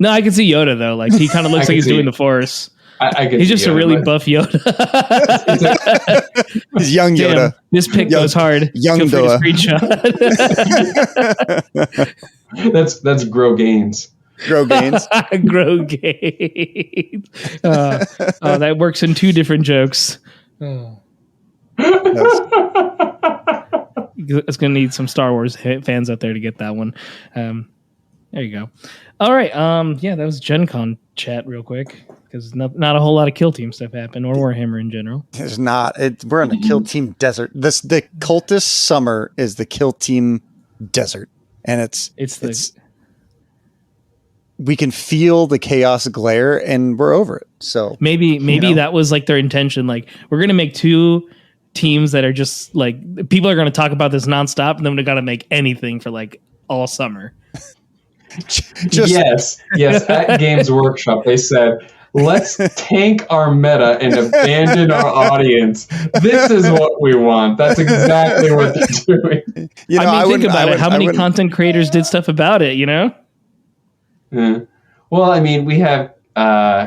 No, I can see Yoda though. Like he kind of looks I like he's can see doing it. the Force. I can He's see just a Yoda, really but- buff Yoda. he's young Damn, Yoda. this pic Young- goes hard. young Feel free to Doa. screenshot. That's Grow Gaines. Grow gains. Grow gains. That works in two different jokes. It's going to need some Star Wars fans out there to get that one. There you go. All right. Yeah, that was Gen Con chat real quick because not a whole lot of Kill Team stuff happened or Warhammer in general. There's not. We're in a Kill Team desert. The Cultist summer is the Kill Team desert, and it's we can feel the chaos glare, and we're over it. So maybe that was like their intention. Like, we're going to make 2 teams that are just like, people are going to talk about this nonstop, and then we got to make anything for like all summer. Yes. At Games Workshop, they said, let's tank our meta and abandon our audience. This is what we want. That's exactly what they're doing. You know, I mean, think about it. How many content creators did stuff about it, you know? Yeah. Well, I mean, we have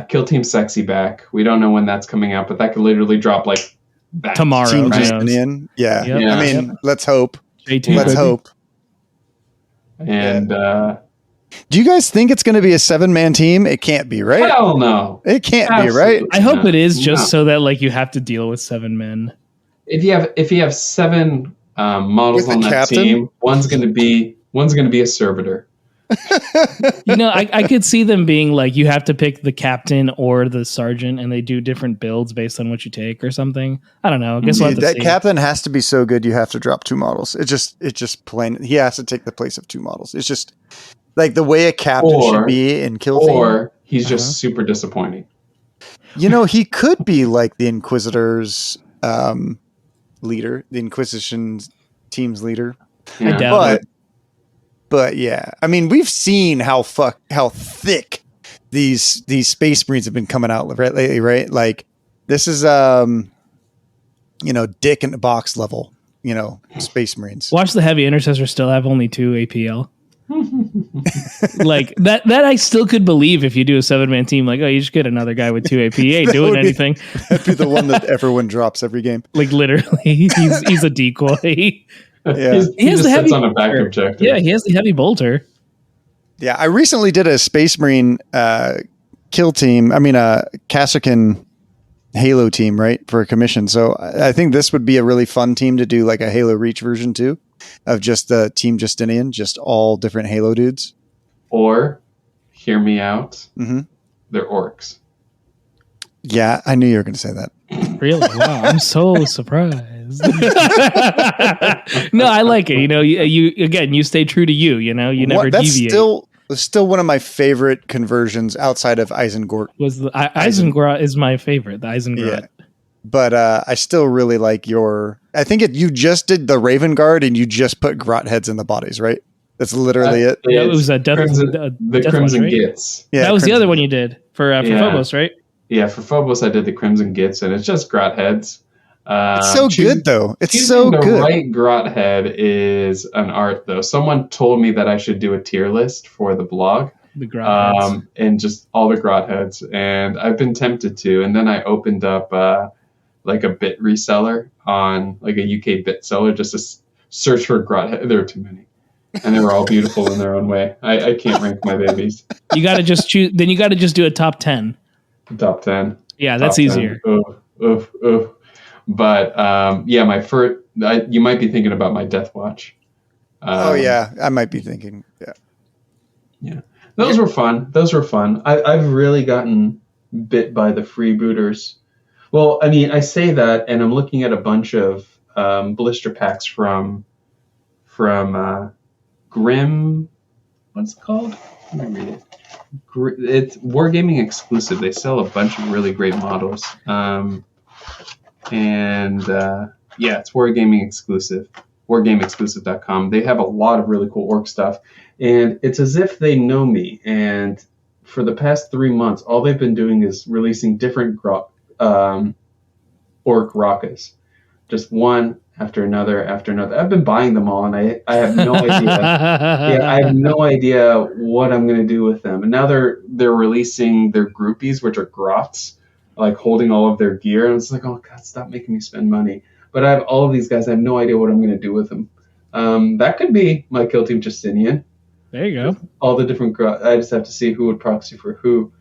Kill Team Sexy back. We don't know when that's coming out, but that could literally drop like tomorrow. Team Justinian. Yeah. Yep. I mean, let's hope. JT, let's hope. And do you guys think it's going to be a 7-man team? It can't be, right? Hell no. It can't Absolutely be, right? I hope it is just so that like you have to deal with 7 men. If you have 7 models With on the that captain? team, one's going to be a servitor. You know, I could see them being like, you have to pick the captain or the sergeant, and they do different builds based on what you take or something. I don't know. I guess we'll have to that see. captain has to be so good. You have to drop 2 models. It's just plain. He has to take the place of 2 models. It's just like the way a captain should be in Kill Team. Or he's just super disappointing. You know, he could be like the Inquisitor's leader, the Inquisition team's leader. I doubt it. But yeah, I mean, we've seen how thick these Space Marines have been coming out lately, right? Like, this is dick in the box level, Space Marines. Watch the Heavy Intercessor still have only 2 APL. Like that I still could believe if you do a 7-man team, like, oh, you just get another guy with 2 AP. He ain't doing anything. That'd be the one that everyone drops every game. Like, literally, he's a decoy. Yeah. He has the heavy on a back objective. Yeah, he has the heavy bolter. Yeah, I recently did a Space Marine kill team. I mean, a Kasrkin Halo team, right, for a commission. So I think this would be a really fun team to do, like a Halo Reach version too, of just the Team Justinian, just all different Halo dudes. Or, hear me out, Mm-hmm. they're orcs. Yeah, I knew you were going to say that. Really? Wow, I'm so surprised. No, I like it. You stay true to you. You never deviate. That's still one of my favorite conversions outside of Isengort. Isengrat is my favorite. The Isengrat. Yeah. But I still really like your. I think you just did the Raven Guard and you just put grot heads in the bodies, right? That's literally it. Yeah, it was a Crimson right? Gits. Yeah, that was the other one you did for Phobos, right? Yeah, for Phobos I did the Crimson Gits, and it's just grot heads. It's so good, though. It's so the good. Right grot head is an art, though. Someone told me that I should do a tier list for the blog. The grot heads. And just all the grot heads, and I've been tempted to. And then I opened up like a bit reseller on like a UK bit seller just to search for grot head. There were too many, and they were all beautiful in their own way. I can't rank my babies. You got to just choose. Then you got to just do a top 10. Top 10. Yeah, that's easier. Oof. But yeah, my first. You might be thinking about my Death Watch. Oh yeah, I might be thinking. Yeah. Those were fun. I've really gotten bit by the freebooters. Well, I mean, I say that, and I'm looking at a bunch of blister packs from Grim. What's it called? Let me read it. It's Wargaming exclusive. They sell a bunch of really great models. It's Wargaming exclusive. WargameExclusive.com. They have a lot of really cool orc stuff, and it's as if they know me. And for the past 3 months, all they've been doing is releasing different orc rockets, just one after another after another. I've been buying them all, and I have no idea. I have no idea what I'm going to do with them. And now they're releasing their groupies, which are grots, like holding all of their gear. And it's like, oh God, stop making me spend money. But I have all of these guys. I have no idea what I'm going to do with them. That could be my Kill Team Justinian. There you go. All the different grots. I just have to see who would proxy for who.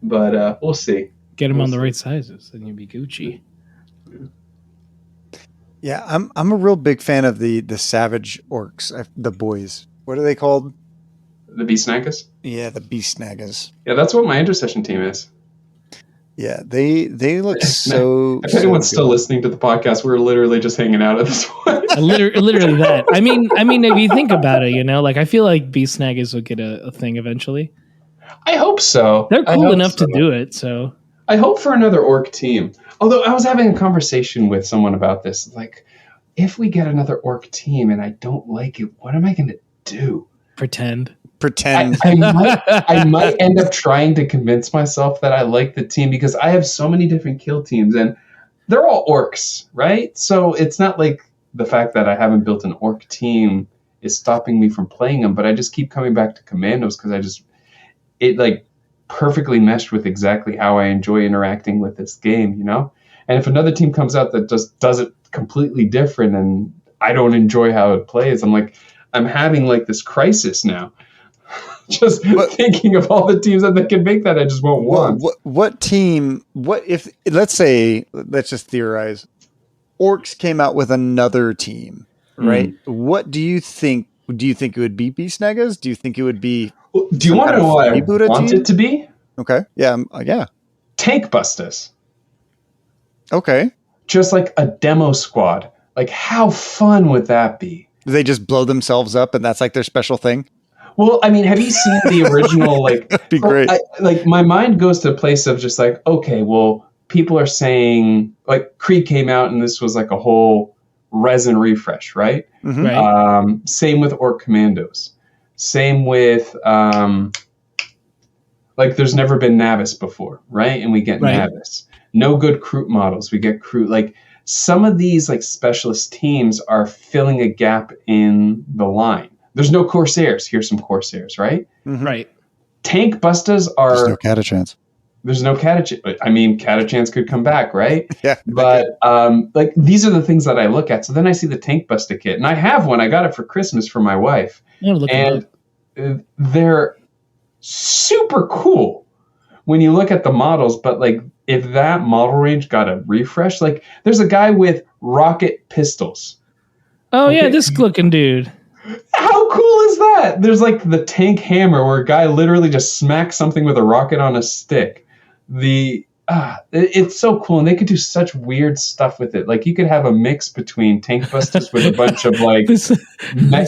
But we'll see. Get them on the right sizes, and you'll be Gucci. Yeah, I'm a real big fan of the savage orcs, the boys. What are they called? The Beast Snaggers? Yeah, the beast snaggers. Yeah, that's what my intercession team is. Yeah, they look so. If anyone's so still good. listening to the podcast, we're literally just hanging out at this point. Literally that. I mean, if you think about it, like I feel like Beast Snaggers will get a thing eventually. I hope so. They're I cool hope enough so. to do it. So I hope for another orc team. Although I was having a conversation with someone about this, like, if we get another orc team and I don't like it, what am I going to do? pretend. I might end up trying to convince myself that I like the team because I have so many different kill teams and they're all orcs, right? So it's not like the fact that I haven't built an orc team is stopping me from playing them, but I just keep coming back to commandos because it like perfectly meshed with exactly how I enjoy interacting with this game, you know? And if another team comes out that just does it completely different and I don't enjoy how it plays, I'm having like this crisis now. Just thinking of all the teams that they can make that I just won't want. What team? What if? Let's just theorize. Orcs came out with another team, right? What do you think? Do you think it would be Beast Snaggers? Do you think it would be? Do you want to know what I want it to be? Okay. Yeah. Yeah. Tank Busters. Okay. Just like a demo squad. Like, how fun would that be? Do they just blow themselves up, and that's like their special thing? Well, I mean, have you seen the original? Like, that'd be great. My mind goes to a place of just like, okay, well, people are saying like Creed came out and this was like a whole resin refresh, right? Mm-hmm. Right. Same with Orc Commandos. Same with like there's never been Navis before, right? And we get Navis. No good Kroot models. We get Kroot. Like some of these like specialist teams are filling a gap in the line. There's no Corsairs. Here's some Corsairs, right? Mm-hmm. Right. Tank Busters are... There's no Catachance. There's no Catachance. I mean, Catachance could come back, right? Yeah. But like these are the things that I look at. So then I see the Tank Buster kit. And I have one. I got it for Christmas for my wife. And they're super cool when you look at the models. But like if that model range got a refresh, like there's a guy with rocket pistols. Oh, yeah, this looking dude. How cool is that? There's like the tank hammer where a guy literally just smacks something with a rocket on a stick. It's so cool, and they could do such weird stuff with it. Like you could have a mix between Tank Busters with a bunch of like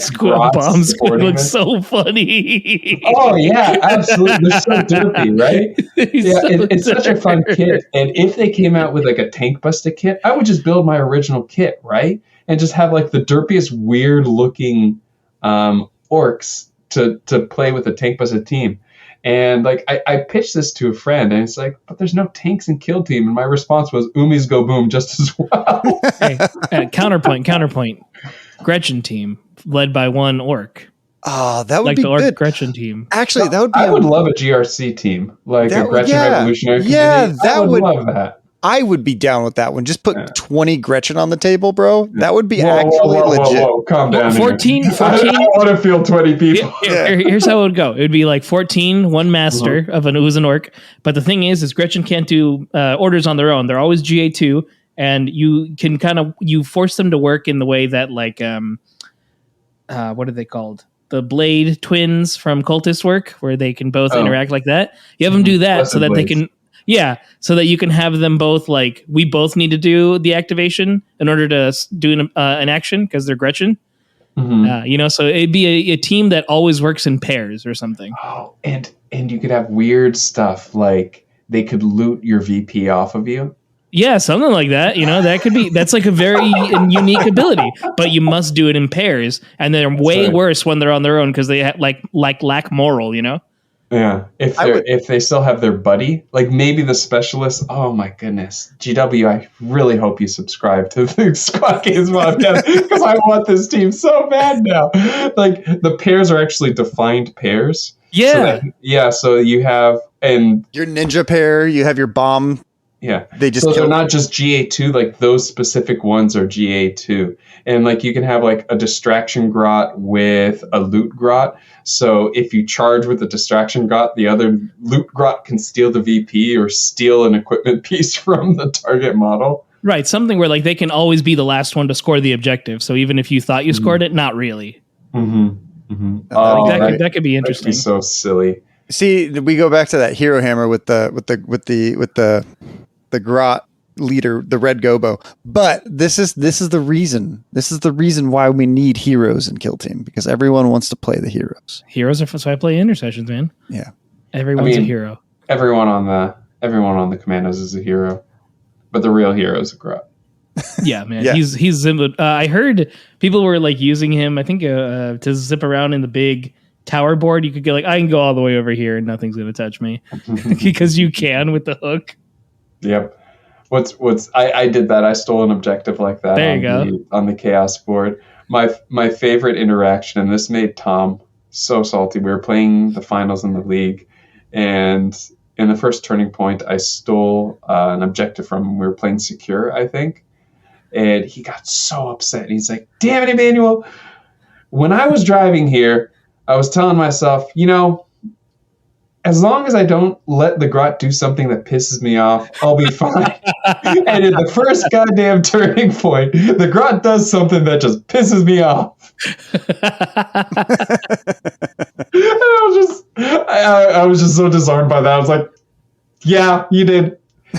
squid bombs could look so funny. Oh yeah, absolutely. They're so derpy, right? It's such a fun kit. And if they came out with like a Tank Buster kit, I would just build my original kit, right? And just have like the derpiest, weird looking orcs to play with a Tank Buster team. And like I pitched this to a friend, and it's like, but there's no tanks in Kill Team. And my response was, Umis go boom just as well. Hey, counterpoint. Gretchen team led by one orc. Oh, that would like be the orc good. Gretchen team. Actually, that would be. I would love a GRC team, like a Gretchen Revolutionary Committee. Yeah, I would love that. I would be down with that one. Just put 20 Gretchen on the table, bro. That would be legit. Whoa. Calm down. 14. I don't want to feel 20 people. Here's how it would go. It would be like 14, one master of who's an orc. But the thing is Gretchen can't do orders on their own. They're always GA2, and you can you force them to work in the way that like what are they called? The Blade twins from Cultist work, where they can both interact like that. You have them do that so that they can. Yeah, so that you can have them both like, we both need to do the activation in order to do an action because they're Gretchen. Mm-hmm. So it'd be a team that always works in pairs or something. Oh, and you could have weird stuff like they could loot your VP off of you. Yeah, something like that. That's like a very unique ability, but you must do it in pairs, and they're way worse when they're on their own because they lack moral. Yeah, if they still have their buddy, like maybe the specialist. Oh my goodness, GW! I really hope you subscribe to the Squad Games podcast because I want this team so bad now. Like the pairs are actually defined pairs. Yeah, So you have your ninja pair. You have your bomb. Yeah, they just they're not just GA2. Like those specific ones are GA2, and like you can have like a distraction grot with a loot grot. So if you charge with the distraction grot, the other loot grot can steal the VP or steal an equipment piece from the target model. Right, something where like they can always be the last one to score the objective. So even if you thought you scored it, not really. Oh, That could be that interesting. could be so silly. See, we go back to that hero hammer with the grot leader, the red gobo. But this is the reason. This is the reason why we need heroes in Kill Team, because everyone wants to play the heroes. Heroes are so I play intercessions, man. Yeah, everyone's a hero. Everyone on the commandos is a hero, but the real hero is a grot. Yeah, man. Yeah. He's I heard people were like using him, I think, to zip around in the big tower board. You could get like, I can go all the way over here and nothing's gonna touch me. Because you can with the hook. Yep. I did that. I stole an objective like that. There you go. On the chaos board. My favorite interaction, and this made Tom so salty. We were playing the finals in the league, and in the first turning point, I stole an objective from him. We were playing secure, I think. And he got so upset. He's like, damn it, Emmanuel. When I was driving here, I was telling myself, as long as I don't let the grot do something that pisses me off, I'll be fine. And in the first goddamn turning point, the grot does something that just pisses me off. I was just so disarmed by that. I was like, yeah, you did.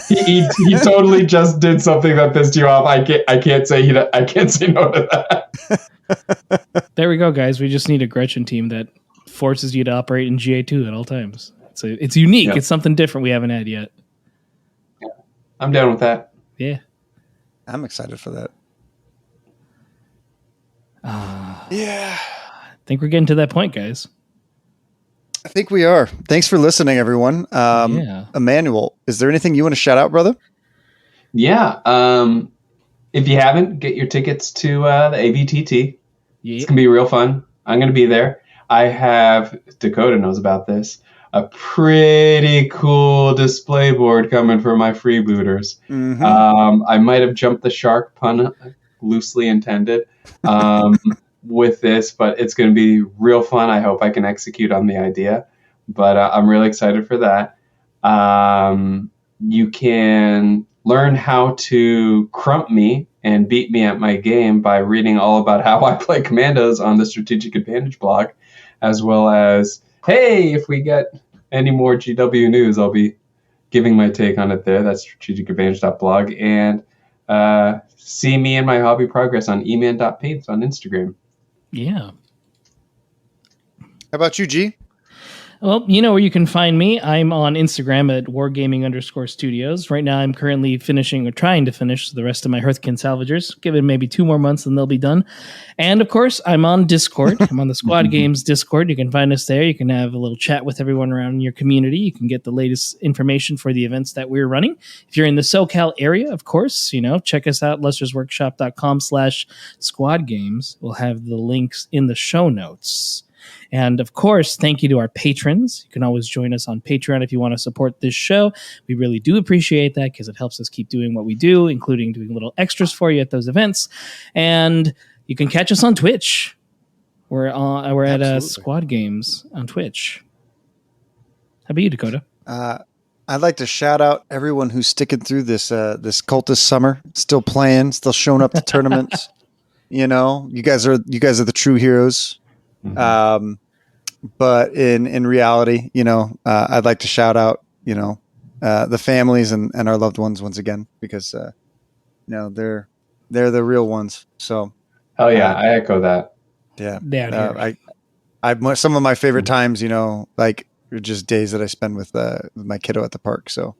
He totally just did something that pissed you off. I can't say no to that. There we go, guys. We just need a Gretchen team that forces you to operate in GA2 at all times. It's unique. Yep. It's something different we haven't had yet. I'm down with that. Yeah. I'm excited for that. Yeah. I think we're getting to that point, guys. I think we are. Thanks for listening, everyone. Yeah. Emmanuel, is there anything you want to shout out, brother? Yeah. If you haven't, get your tickets to the ABTT. Yeah. It's going to be real fun. I'm going to be there. I have, Dakota knows about this, a pretty cool display board coming for my freebooters. Mm-hmm. I might have jumped the shark, pun loosely intended, with this, but it's going to be real fun. I hope I can execute on the idea, but I'm really excited for that. You can learn how to crump me and beat me at my game by reading all about how I play commandos on the Strategic Advantage blog, as well as, hey, if we get any more GW news, I'll be giving my take on it there. That's strategicadvantage.blog. And see me and my hobby progress on eman.paints on Instagram. Yeah. How about you, G? Well, you know where you can find me. I'm on Instagram at wargaming_studios. Right now, I'm currently finishing or trying to finish the rest of my Hearthkin Salvagers. Give it maybe 2 more months and they'll be done. And of course, I'm on Discord. I'm on the Squad Games Discord. You can find us there. You can have a little chat with everyone around your community. You can get the latest information for the events that we're running. If you're in the SoCal area, of course, check us out, lester'sworkshop.com/squad games. We'll have the links in the show notes. And of course, thank you to our patrons. You can always join us on Patreon if you want to support this show. We really do appreciate that because it helps us keep doing what we do, including doing little extras for you at those events. And you can catch us on Twitch. We're at Squad Games on Twitch. How about you, Dakota? I'd like to shout out everyone who's sticking through this cultist summer, still playing, still showing up to tournaments. You guys are the true heroes. Mm-hmm. But in reality, I'd like to shout out, the families and our loved ones once again, because, they're the real ones. So, hell yeah, I echo that. Yeah. I some of my favorite times, like just days that I spend with my kiddo at the park. So,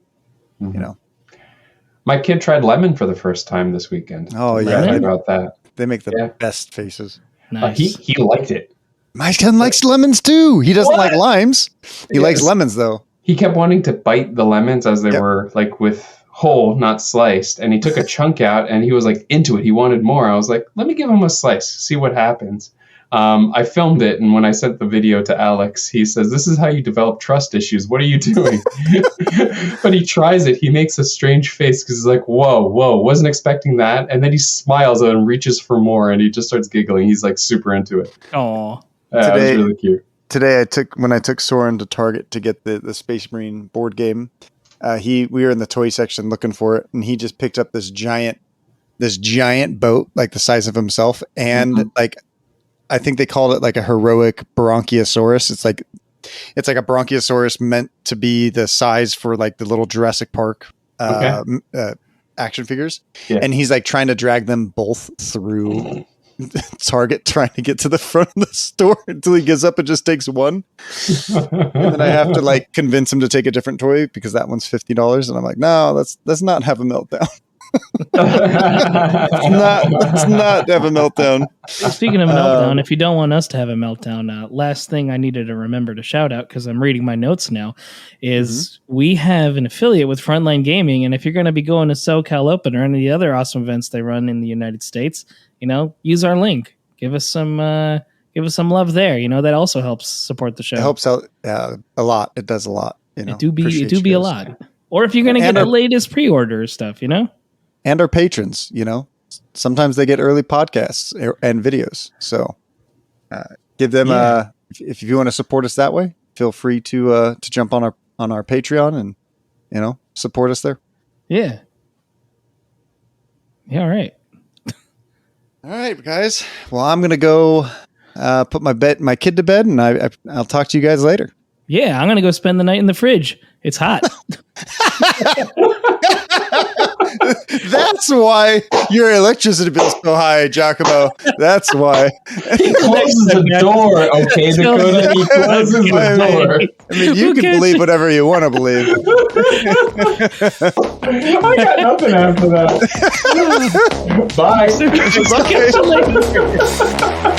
my kid tried lemon for the first time this weekend. Oh I'm yeah. excited about that. They make the best faces. Nice. He liked it. My son likes lemons too. He doesn't like limes. He likes lemons though. He kept wanting to bite the lemons as they were like with whole, not sliced. And he took a chunk out and he was like into it. He wanted more. I was like, let me give him a slice, see what happens. I filmed it. And when I sent the video to Alex, he says, this is how you develop trust issues. What are you doing? But he tries it. He makes a strange face because he's like, whoa, wasn't expecting that. And then he smiles and reaches for more and he just starts giggling. He's like super into it. Aw. It was really cute. Today when I took Soren to Target to get the Space Marine board game, we were in the toy section looking for it, and he just picked up this giant boat, like the size of himself, and like I think they called it like a heroic Bronchiosaurus. It's like a Bronchiosaurus meant to be the size for like the little Jurassic Park action figures, and he's like trying to drag them both through Target, trying to get to the front of the store until he gives up and just takes one. And then I have to like convince him to take a different toy because that one's $50, and I'm like, no, let's not have a meltdown. let's not have a meltdown. Speaking of meltdown, if you don't want us to have a meltdown, last thing I needed to remember to shout out, because I'm reading my notes now, is we have an affiliate with Frontline Gaming, and if you're going to be going to SoCal Open or any of the other awesome events they run in the United States, use our link. Give us some love there. That also helps support the show. It helps out a lot. It does a lot. It do be a lot. Or if you're going to get the latest pre-order stuff, And our patrons, sometimes they get early podcasts and videos. So give them if you want to support us that way, feel free to jump on our Patreon and support us there. Yeah. Yeah. All right. All right, guys. Well, I'm gonna go put my kid to bed, and I'll talk to you guys later. Yeah, I'm gonna go spend the night in the fridge. It's hot. That's why your electricity bill's so high, Giacomo. That's why. He closes the door, okay, Dakota? He closes the door. I mean, you can believe whatever you want to believe. I got nothing after that. Bye. Bye.